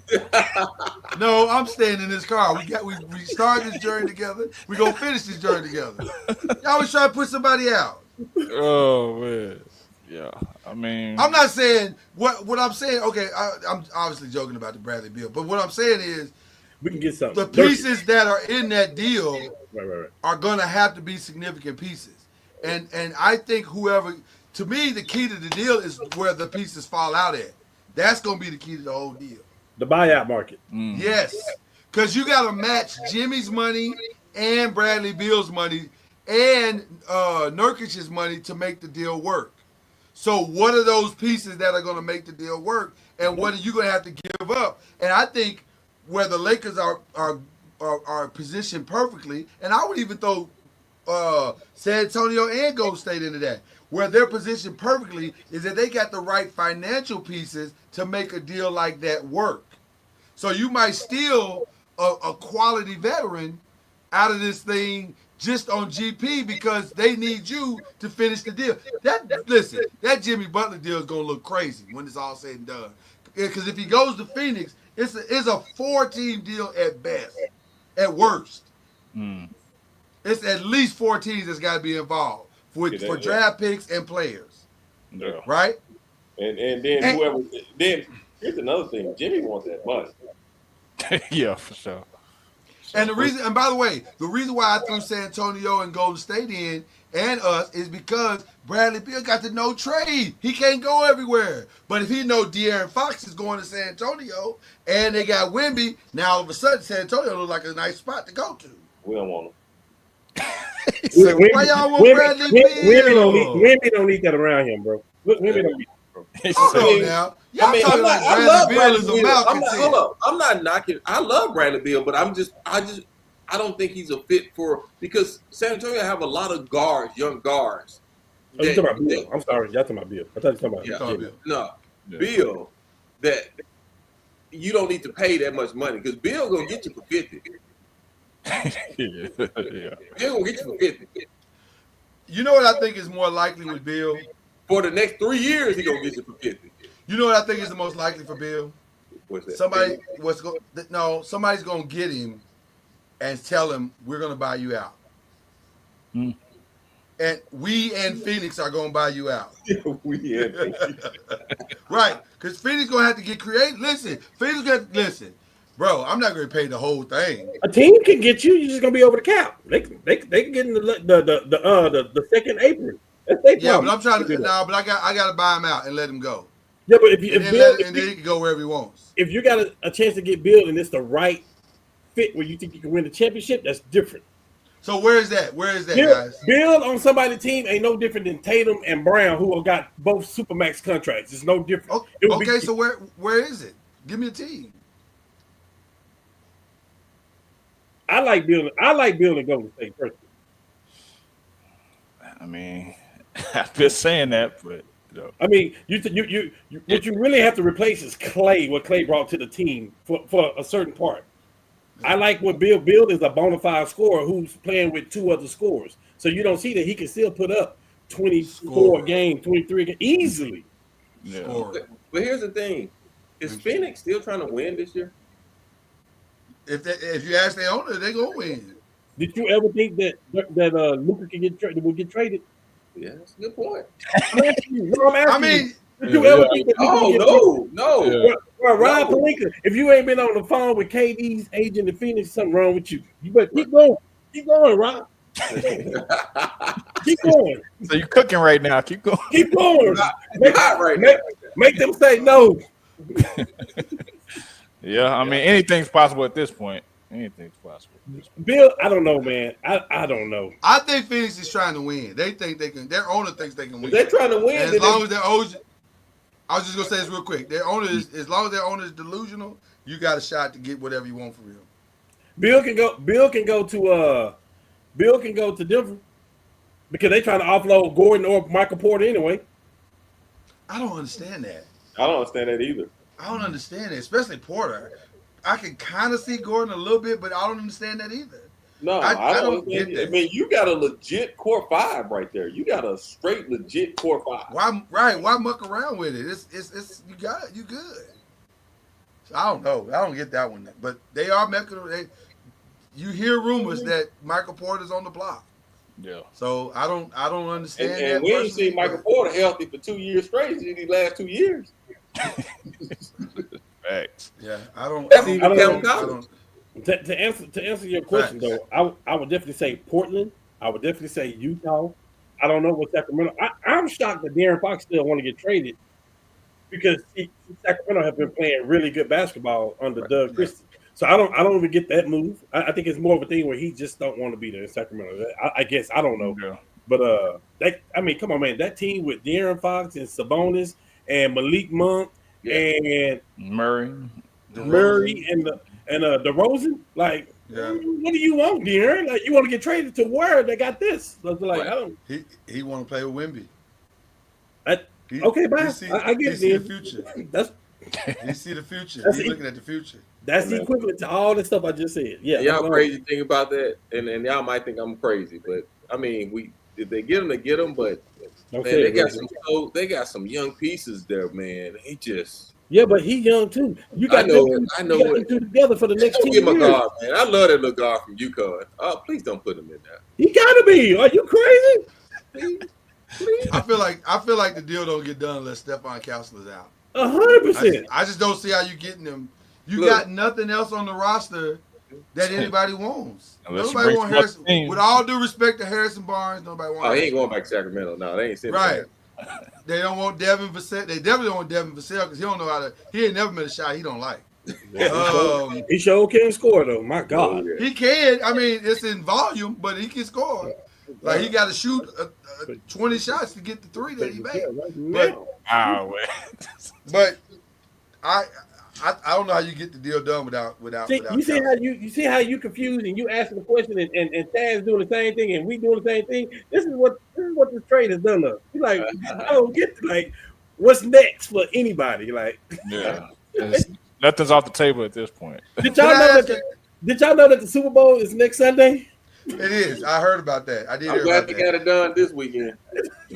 No, I'm staying in this car. We started this journey together. We gonna finish this journey together. Y'all always try to put somebody out. Oh man. Yeah. I mean, I'm not saying what I'm saying. Okay, I'm obviously joking about the Bradley Beal, but what I'm saying is We can get something. the pieces that are in that deal Right. are gonna have to be significant pieces, and I think whoever, to me, the key to the deal is where the pieces fall out at. That's gonna be the key to the whole deal. The buyout market. Yes, because you got to match Jimmy's money and Bradley Beal's money and Nurkic's money to make the deal work. So what are those pieces that are going to make the deal work, and what are you going to have to give up? And I think where the Lakers are positioned perfectly, and I would even throw San Antonio and Golden State into that. Where they're positioned perfectly is that they got the right financial pieces to make a deal like that work. So you might steal a quality veteran out of this thing just on GP because they need you to finish the deal. That Jimmy Butler deal is gonna look crazy when it's all said and done. Because if he goes to Phoenix, it's a 4-team deal at best, at worst. It's at least 4 teams that's got to be involved for draft picks and players, yeah. right? And then whoever then here's another thing. Jimmy wants that money. Yeah, for sure. And by the way, the reason why I threw San Antonio and Golden State in and us is because Bradley Beal got the no trade. He can't go everywhere. But if he know De'Aaron Fox is going to San Antonio and they got Wemby, now all of a sudden San Antonio looks like a nice spot to go to. We don't want him. Why y'all want Bradley Beal? Wemby don't need that around him, bro. Wemby don't need that, bro. Hold on now. Y'all talking like Bradley Beal is a malcontent. Hold up. I'm not knocking. I love Bradley Beal, but I don't think he's a fit for because San Antonio have a lot of guards, young guards. Oh, you talking about Beal? I'm sorry, y'all talking about Beal. I thought you were talking about Bill. No, Bill, that you don't need to pay that much money because Bill gonna get you for 50. Yeah. Bill gonna get you for 50. You know what I think is more likely with Bill? For the next 3 years, he gonna get you for 50. You know what I think is the most likely for Bill? What's that? Somebody's gonna get him and tell him we're gonna buy you out. And we and Phoenix are gonna buy you out. Right, because Phoenix gonna have to get creative. Listen, bro. I'm not gonna pay the whole thing. A team can get you. You're just gonna be over the cap. They can get in the second apron. That's their problem. But I'm trying to but I got to buy him out and let him go. Yeah, but then he can go wherever he wants. If you got a chance to get Bill and it's the right fit where you think you can win the championship, that's different. So where is that, guys? Bill on somebody's team ain't no different than Tatum and Brown, who have got both Supermax contracts. It's no different. Okay, so where is it? Give me a team. I like Bill and Golden State personally. I mean, I've been saying that, but I mean, what you really have to replace is Clay. What Clay brought to the team for a certain part. I like what Bill is a bona fide scorer who's playing with 2 other scorers. So you don't see that he can still put up 24 games, 23 games easily. yeah. But here's the thing: is Phoenix still trying to win this year? if you ask their owner, they gonna win. Did you ever think that Luka would get traded? Yeah, that's a good point. I'm asking you. No, I'm asking I mean, you. Did you ever think that Luka would get traded? No. Well, Ryan Pelinka, if you ain't been on the phone with KD's agent in Phoenix, something wrong with you. You better keep going. Keep going, Rob. Keep going. So you're cooking right now. Keep going. Keep going. Not Make them say no. Yeah, I mean anything's possible at this point. Anything's possible. Bill, I don't know, man. I don't know. I think Phoenix is trying to win. They think they can. Their owner thinks they can win. If they're trying to win, And then as long as their owner, I was just gonna say this real quick. Their owner is, as long as their owner is delusional, you got a shot to get whatever you want for real. Bill can go to Denver because they trying to offload Gordon or Michael Porter anyway. I don't understand that. I don't understand that either. I don't understand it, especially Porter. I can kind of see Gordon a little bit, but I don't understand that either. No, I I don't get I that. mean, you got a legit core five right there. You got a straight legit core five. Why muck around with it? It's you got it. You good. So I don't know. I don't get that one. But they are making. You hear rumors that Michael Porter's on the block. Yeah. So I don't understand that. And we ain't personally, seen Michael but- Porter healthy for 2 years straight in these last 2 years. Facts. Yeah, I don't. That's I even don't, I Kevin don't, I Collins. don't To answer your question Facts. though, I would definitely say Portland. I would definitely say Utah. I don't know what Sacramento. I'm shocked that De'Aaron Fox still want to get traded because Sacramento have been playing really good basketball under Doug Christie. So I don't even get that move. I think it's more of a thing where he just don't want to be there in Sacramento. I guess I don't know, Yeah. but come on, man, that team with De'Aaron Fox and Sabonis and Malik Monk and Murray. Murray and DeRozan, like, Yeah. what do you want, De'Aaron? Like, you want to get traded to where they got this? So it's like, I don't. He want to play with Wemby. Okay, bye. I He get it. see the Then. future. That's He see the future. That's He's it. looking at the future. that's the equivalent to all the stuff I just said. Yeah, Y'all that's crazy thing about that, and y'all might think I'm crazy, but I mean, if they get them, they get them. But all. man, they got some young pieces there, man. He just Yeah, but he's young too. You got I know them, it. I you know got it. them two together for the next Don't 10 get my years. guard, man. I love that little guard from UConn. Oh, please don't put him in there. He gotta be. Are you crazy? I feel like the deal don't get done unless Stephon Counselor's out. 100%. I just don't see how you getting them. You Look. got nothing else on the roster that anybody wants. Unless you Nobody bring wants some other Harrison. teams. With all due respect to Harrison Barnes, nobody wants. Oh, he ain't going back to Sacramento. No, they ain't sitting Right. They don't want Devin Vassell. They definitely don't want Devin Vassell because he don't know how to. He ain't never made a shot he don't like. He sure can score though. My God. He can. I mean, it's in volume, but he can score. Like he got to shoot 20 shots to get the three that he made. But Wow, man. but I don't know how you get the deal done without. See, without you see Counselor. how you see how you confused and you asking the question and Taz doing the same thing and we doing the same thing. This is what this trade has done us. You like I don't get like what's next for anybody. Like Yeah. Nothing's off the table at this point. did y'all know that the Super Bowl is next Sunday? It is. I heard about that. I did I'm hear glad about they that. got it done this weekend.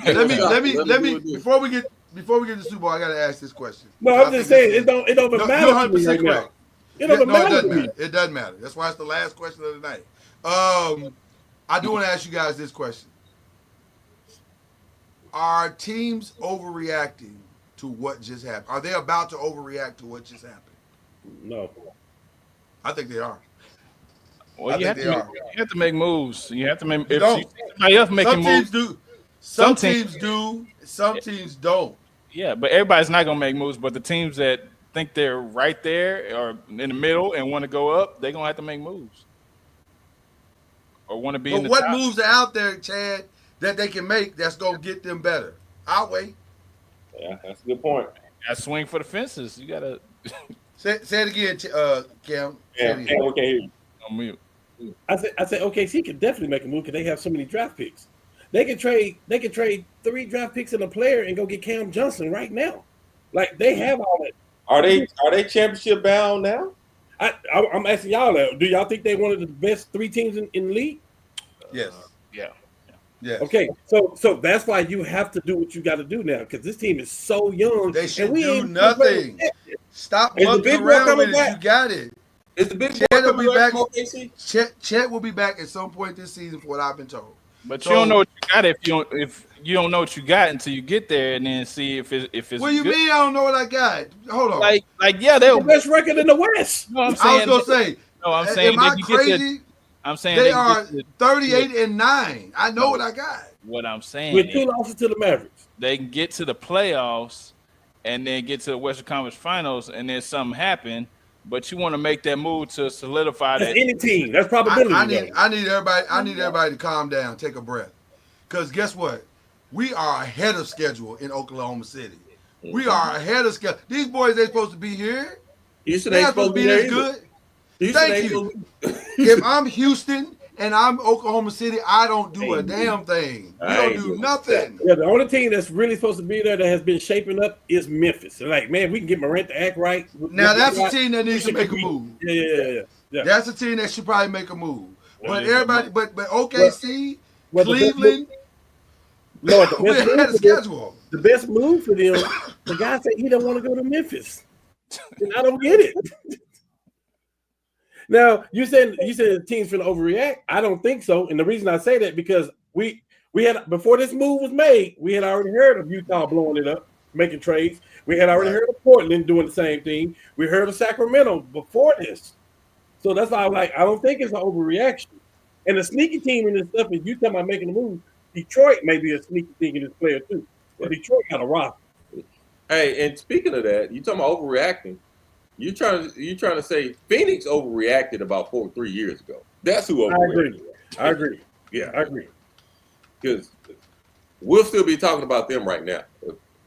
Let me do it. before we get to the Super Bowl, I gotta ask this question. No, I'm just saying it don't No, matter you're to me 100% right now. correct. It don't No, it matter doesn't to me. matter. It doesn't matter. That's why it's the last question of the night. I do want to ask you guys this question: are teams overreacting to what just happened? Are they about to overreact to what just happened? No. I think they are. Well, I you have, think they are. you have to make moves. You have to make. If don't. you see somebody else making Some moves, teams do. Some Some teams- teams do. Some teams don't. yeah, but everybody's not gonna make moves. But the teams that think they're right there or in the middle and want to go up, they're gonna have to make moves or want to be in But the what top. moves are out there, Chad, that they can make that's gonna get them better? I'll wait. Yeah, that's a good point. Got to swing for the fences. You gotta Say it again, Cam. Say Yeah, it again. we can't hear you. on mute. I said OKC can definitely make a move because they have so many draft picks. They can trade 3 draft picks in a player and go get Cam Johnson right now. Like they have all that. Are they championship bound now? I'm asking y'all that. Do y'all think they one of the best 3 teams in the league? Yes. Yeah. Yes. Okay, so that's why you have to do what you got to do now because this team is so young. They should and we do ain't nothing. Stop Is the mucking big boy around coming with it. back? You got it. Is the big boy Chet will coming be back. from OKC? Chet will be back at some point this season, from what I've been told. But So- you don't know what you got if you don't know what you got until you get there and then see if it's What do you good. mean? I don't know what I got. Hold on. Like yeah, they'll. The best record in the West. No, I'm I was saying. gonna say. No, I'm saying. Am I they can get to- crazy? I'm saying They can are get to- 38-9. I know what I got. What I'm saying With is 2 losses to the Mavericks. they can get to the playoffs and then get to the Western Conference Finals and then something happen. But you want to make that move to solidify That's that. any team. That's probability. I need everybody to calm down, take a breath. Because guess what? We are ahead of schedule in Oklahoma City. We are ahead of schedule. These boys ain't supposed to be here. Houston They're ain't not supposed to be this good. Houston Thank ain't you. supposed If I'm Houston and I'm Oklahoma City, I don't do a Ain't damn thing. We I don't ain't do doing nothing. Yeah, the only team that's really supposed to be there that has been shaping up is Memphis. They're like, man, we can get Morant to act right. Now that's a team that We needs to should make a compete. move. Yeah. That's a team that should probably make a move. Well, But there's everybody, but OKC, Well, the best Cleveland, Lord, the we're best ahead move of for them- schedule. the best move for them, the guy said he don't want to go to Memphis. And I don't get it. Now, you said the team's gonna overreact. I don't think so. And the reason I say that because we had before this move was made, we had already heard of Utah blowing it up, making trades. We had already heard of Portland doing the same thing. We heard of Sacramento before this. So that's why I'm like, I don't think it's an overreaction. And the sneaky team in this stuff is you talking about making a move. Detroit may be a sneaky thing in this player too. But Detroit got a roster. Hey, and speaking of that, you talking about overreacting. You trying to say Phoenix overreacted about 3 years ago. That's who overreacted. I agree. Yeah, I agree. Because we'll still be talking about them right now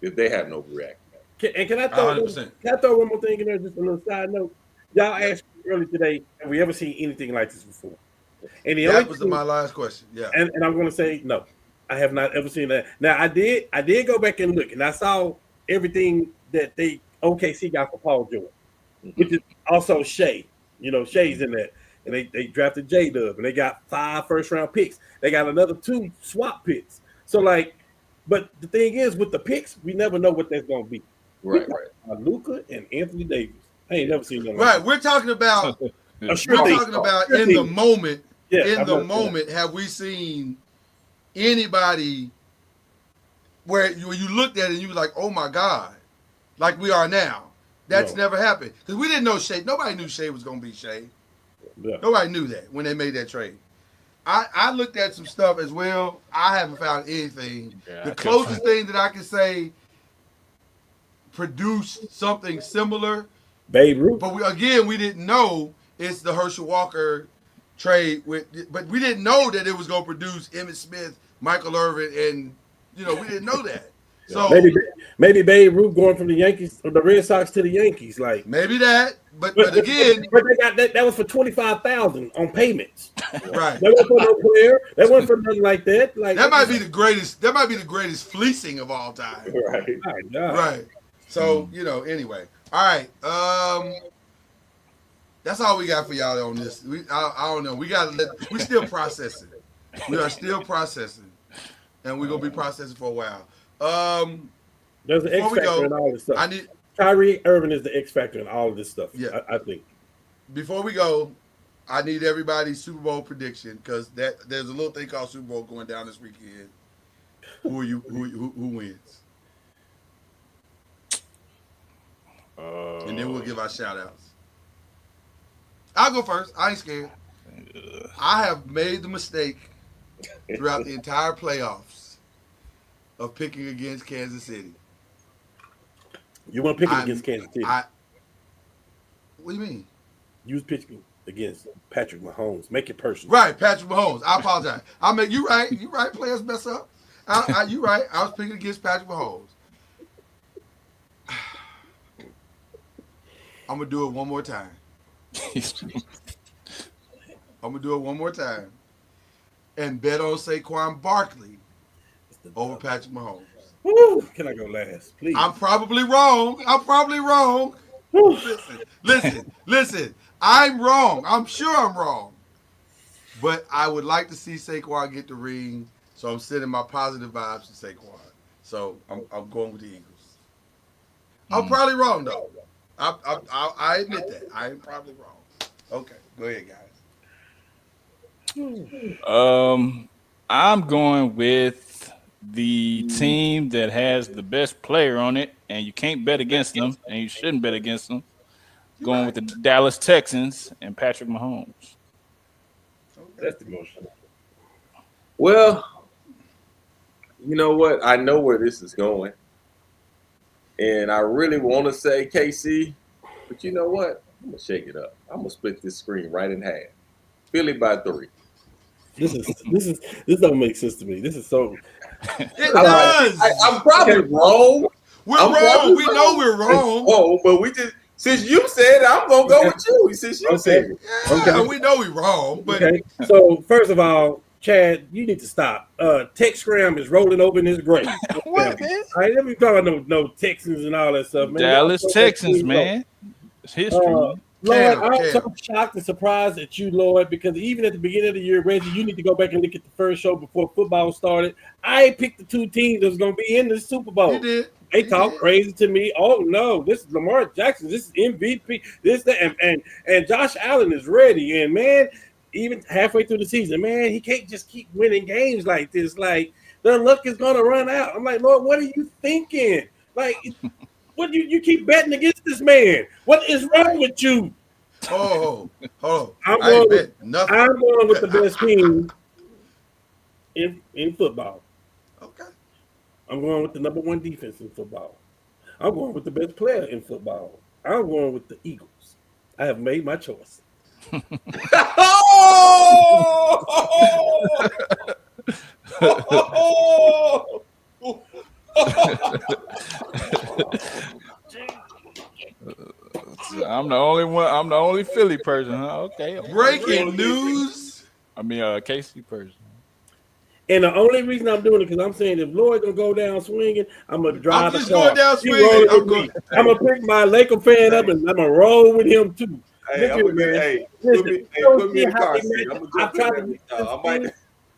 if they haven't overreacted. Can I throw 100%. can I throw one more thing in there? Just a little side note. Y'all asked me earlier today, have we ever seen anything like this before? And the only That was thing- my last question. Yeah. and I'm going to say no. I have not ever seen that. Now I did go back and look, and I saw everything that they OKC got for Paul George, which is also Shea. You know, Shea's in that, and they drafted J-Dub, and they got 5 first-round picks. They got another 2 swap picks. So like, but the thing is, with the picks, we never know what that's going to be. Right. Luka and Anthony Davis. I ain't never seen them. Right. We're talking about A sure we're thing. talking about Sure in the thing. moment. Yeah, In I'm the not- moment, have we seen anybody where you looked at it and you were like, oh my God, like we are now? That's No. never happened. Because we didn't know Shea. Nobody knew Shea was going to be Shea. Yeah. Nobody knew that when they made that trade. I looked at some stuff as well. I haven't found anything. Yeah, The I closest thing that I can say produced something similar, Babe Ruth. but we didn't know it's the Herschel Walker trade but we didn't know that it was going to produce Emmitt Smith, Michael Irvin, and we didn't know that. So Maybe Babe Ruth going from the Yankees or the Red Sox to the Yankees, like. maybe that, but again, but they got that was for $25,000 on payments. right. That wasn't for no player. That wasn't for nothing like that. Like That might be the greatest. That might be the greatest fleecing of all time. Right. My God. Right. So anyway. All right. That's all we got for y'all on this. I don't know. We're still processing. We are still processing, and we're gonna be processing for a while. There's an X Before we factor go, in all this stuff. I need Kyrie Irving is the X factor in all of this stuff. Yeah. I think. before we go, I need everybody's Super Bowl prediction because there's a little thing called Super Bowl going down this weekend. Who wins? And then we'll give our shout outs. I'll go first. I ain't scared. I have made the mistake throughout the entire playoffs of picking against Kansas City. You want to pick I'm- against Kansas City? What do you mean? You was picking against Patrick Mahomes. Make it personal. Right, Patrick Mahomes. I apologize. You right. You right. Players mess up. You right. I was picking against Patrick Mahomes. I'm gonna do it one more time. And bet on Saquon Barkley over Patrick Mahomes. Woo! Can I go last, please? I'm probably wrong. Woo. Listen. I'm wrong. I'm sure I'm wrong. But I would like to see Saquon get the ring, so I'm sending my positive vibes to Saquon. So I'm going with the Eagles. I'm probably wrong though. I admit that. I am probably wrong. Okay, go ahead, guys. I'm going with the team that has the best player on it, and you can't bet against them, and you shouldn't bet against them. Going with the Dallas Texans and Patrick Mahomes. That's the most. Well, you know what? I know where this is going. And I really want to say KC, but you know what? I'm going to shake it up. I'm going to split this screen right in half. Philly by 3. This don't make sense to me. This is so. It does. I'm probably wrong. We're wrong. We know we're wrong. Oh, but we just since you said it, I'm gonna go with you. Since you said it. Yeah, we know we're wrong. But Okay. So first of all, Chad, you need to stop. TechScram is rolling over in his grave. What, man? I ain't never talking about no Texans and all that stuff, man. Dallas Texans, man. It's history. man. Lord, Cam. I'm so shocked and surprised at you, Lord, because even at the beginning of the year, Reggie, you need to go back and look at the first show before football started. I picked the 2 teams that was going to be in the Super Bowl. you did. They You talk did. crazy to me. Oh no, this is Lamar Jackson. This is MVP. This that and Josh Allen is ready. And man, even halfway through the season, man, he can't just keep winning games like this. Like the luck is gonna run out. I'm like, Lord, what are you thinking? Like, what you keep betting against this man? What is wrong with you? Oh, hold I'm on. I ain't going bet nothing. I'm going with the best team in football. Okay. I'm going with the number 1 defense in football. I'm going with the best player in football. I'm going with the Eagles. I have made my choice. I'm the only one. I'm the only Philly person. Huh? Okay. Breaking news. I mean, KC person. And the only reason I'm doing it because I'm saying if Lloyd gonna go down swinging, I'm gonna drive I'm the just car. going down You swinging. roll I'm with me. I'm gonna pick my Laker fan up and I'm gonna roll with him too. Hey, Look here, man. put Listen, me don't in see the how car they seat. make I'm it. gonna I've jump tried in to there. I might.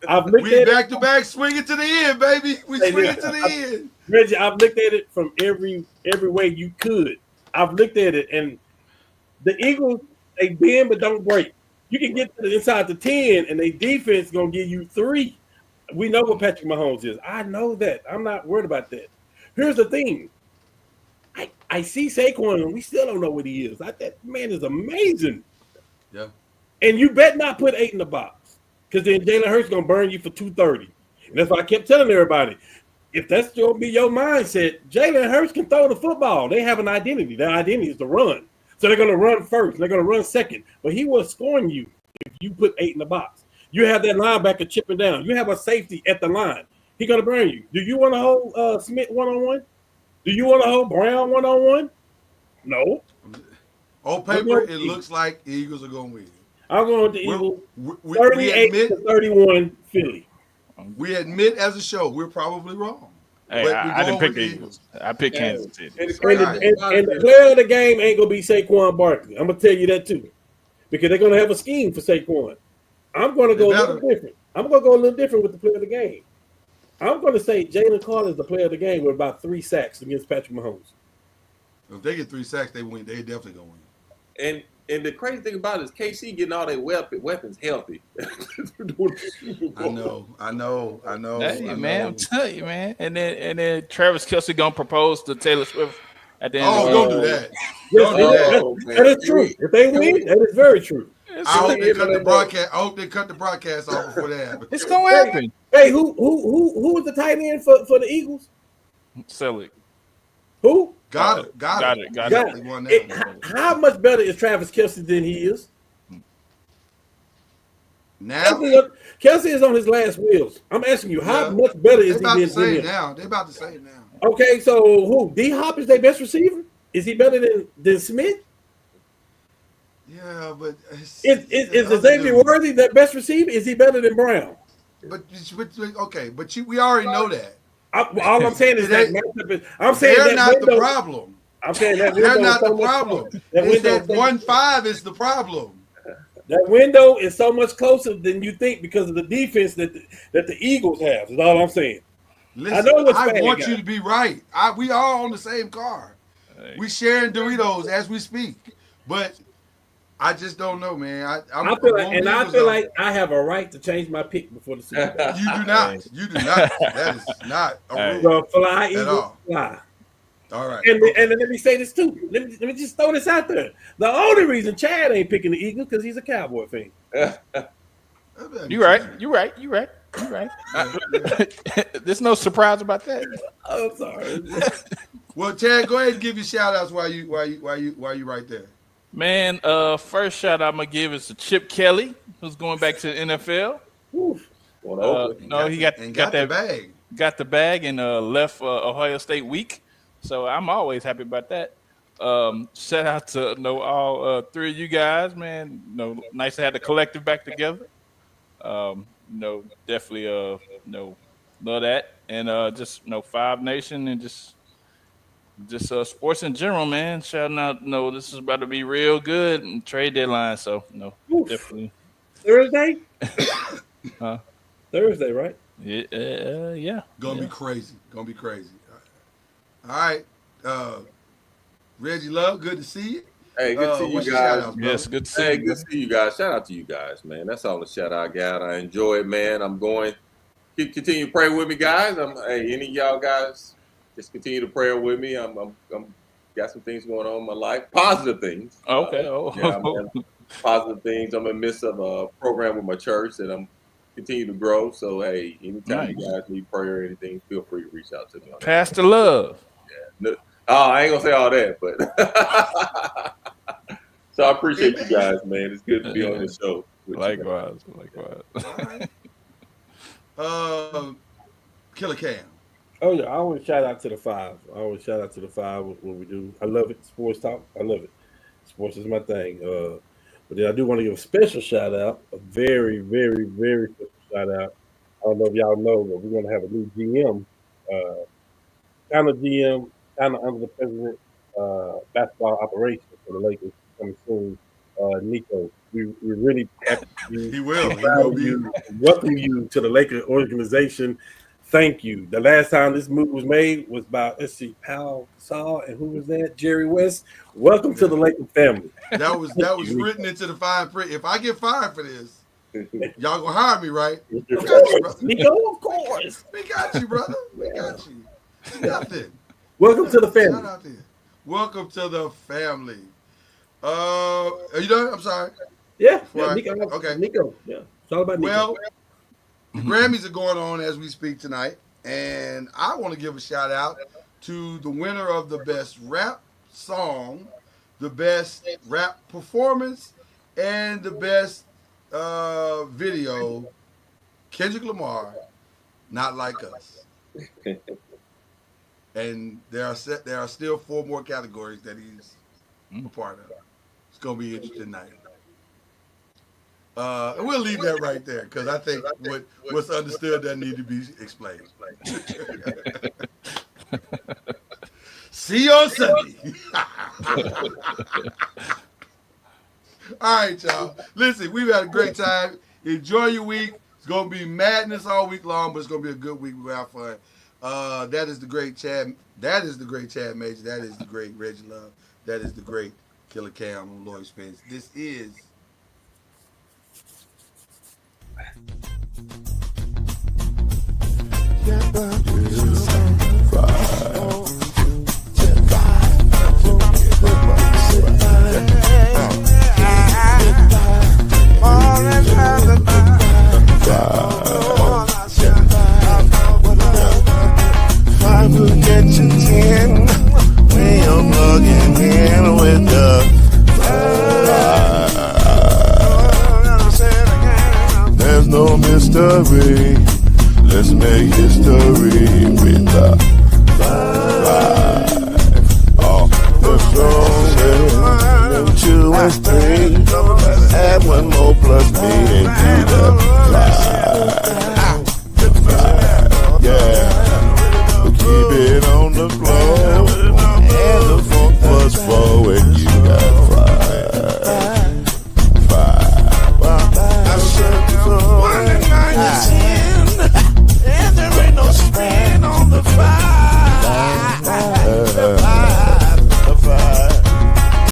I've looked We at back it. to back swinging to the end, baby. We Hey, swinging man, to the end. Reggie, I've looked at it from every way you could. I've looked at it, and the Eagles, they bend but don't break. You can get to the inside the 10, and their defense gonna give you 3. We know what Patrick Mahomes is. I know that. I'm not worried about that. Here's the thing. I see Saquon, and we still don't know what he is. That man is amazing. Yeah. And you bet not put 8 in the box, because then Jalen Hurts gonna burn you for 230. And that's why I kept telling everybody, if that's gonna be your mindset, Jalen Hurts can throw the football. They have an identity. Their identity is to run. So they're gonna run first. They're gonna run second. But he will scoring you if you put 8 in the box. You have that linebacker chipping down. You have a safety at the line. He's gonna burn you. Do you want to hold Smith one-on-one? Do you want to hold Brown one-on-one? No. On paper, it looks like the Eagles are going to win. I'm going with the Eagles. We 38 admit, to 31 Philly. we admit as a show we're probably wrong. Hey, But we I didn't going pick with the Eagles. I picked Kansas City. And the And crazy the, thing about and it the is- player of the game ain't gonna be Saquon Barkley. I'm gonna tell you that too, because they're gonna have a scheme for Saquon. I'm gonna go a little different. I'm gonna go a little different with the player of the game. I'm gonna say Jalen Carter is the player of the game with about 3 sacks against Patrick Mahomes. If they get 3 sacks, they win. They definitely going to win. And the crazy thing about it is KC getting all their weapons healthy. I know. Hey, I man, know. I'm telling you, man. And then Travis Kelce gonna propose to Taylor Swift at the end. Oh, of the don't game. do that. Yes, Don't do that. Oh, man. that is true. If they win, that is very true. It's, I hope they cut the Yeah. broadcast. I hope they cut the broadcast off before that happens. it's gonna happen. Hey, who was the tight end for the Eagles? Sell Who? Got it. Got it. They won that one. How much better is Travis Kelce than he is? Now Kelce is on his last wheels. I'm asking you, how Yeah. much better they is he about the than same him? now. They about the same now. Okay, so who? D Hop is their best receiver? Is he better than Smith? Yeah, but Is Xavier Worthy their best receiver? Is he better than Brown? But okay, but we already know that. All I'm saying is that matchup is. I'm saying They're that not the window. problem. I'm saying that They're window not is so the much problem. closer. That It's window that is so much- 1-5 is the problem. That window is so much closer than you think because of the defense that the Eagles have. Is all I'm saying. Listen, know what's I bad, want guys. you to be right. We all on the same car. We sharing Doritos as we speak. But I just don't know, man. I feel like I have a right to change my pick before the Super Bowl. You do not. You do not. That is not a rule So fly, at Eagles, all. fly. All right. And then let me say this too. Let me just throw this out there. The only reason Chad ain't picking the Eagles because he's a Cowboy fan. You right. There's no surprise about that. I'm sorry. Well, Chad, go ahead and give your shout outs while you right there. Man, first shout out I'm gonna give is to Chip Kelly, who's going back to the NFL. No, he got the bag. Got the bag and left Ohio State week. So I'm always happy about that. Shout out to all three of you guys, man. Nice to have the collective back together. Definitely love that. And just Five Nation and just sports in general, man. Shouting out, this is about to be real good and trade deadline. So definitely Thursday. Thursday, right? Yeah. Gonna be crazy. All right. Reggie Love, good to see you. Hey, good to see you guys. Yes, good to see you. Good to see you guys. Shout out to you guys, man. That's all the shout out I got. I enjoy it, man. I'm going. Continue to pray with me, guys. Any of y'all guys, just continue to pray with me. I'm got some things going on in my life, positive things. Okay. Positive things. I'm in the midst of a program with my church that I'm continue to grow. So hey, anytime you guys need prayer or anything, feel free to reach out to me. Pastor Love. Yeah. I ain't gonna say all that, but so I appreciate you guys, man. It's good to be on this show. Likewise. Killer Cam. Oh yeah, I always shout out to the five. What we do. I love it. Sports talk. I love it. Sports is my thing. But then I do want to give a special shout out, a very, very, very special shout out. I don't know if y'all know, but we're gonna have a new GM, kind of under the president basketball operation for the Lakers coming soon. Nico, we really he will welcome you to the Lakers organization. Thank you. The last time this move was made was by Paul Gasol, and who was that? Jerry West. Welcome to the Lakers family. That was written into the fine print. If I get fired for this, y'all gonna hire me, right? Nico, of course. We got you, brother. We got you. Nothing. Welcome to the family. Shout out there. Welcome to the family. Are you done? I'm sorry. Yeah. Nico. Okay. Nico. Yeah. It's all about Nico. Well, the Grammys are going on as we speak tonight, and I want to give a shout out to the winner of the best rap song, the best rap performance, and the best video, Kendrick Lamar, Not Like Us. And there are still 4 more categories that he's a part of. It's gonna be interesting night. And we'll leave that right there because I think what's understood doesn't need to be explained. See you on Sunday. All right, y'all. Listen, we've had a great time. Enjoy your week. It's gonna be madness all week long, but it's gonna be a good week. We'll have fun. That is the great Chad. That is the great Chad Major. That is the great Reggie Love. That is the great Killer Cam and Lloyd Spence. This is There's no mystery. Let's make history with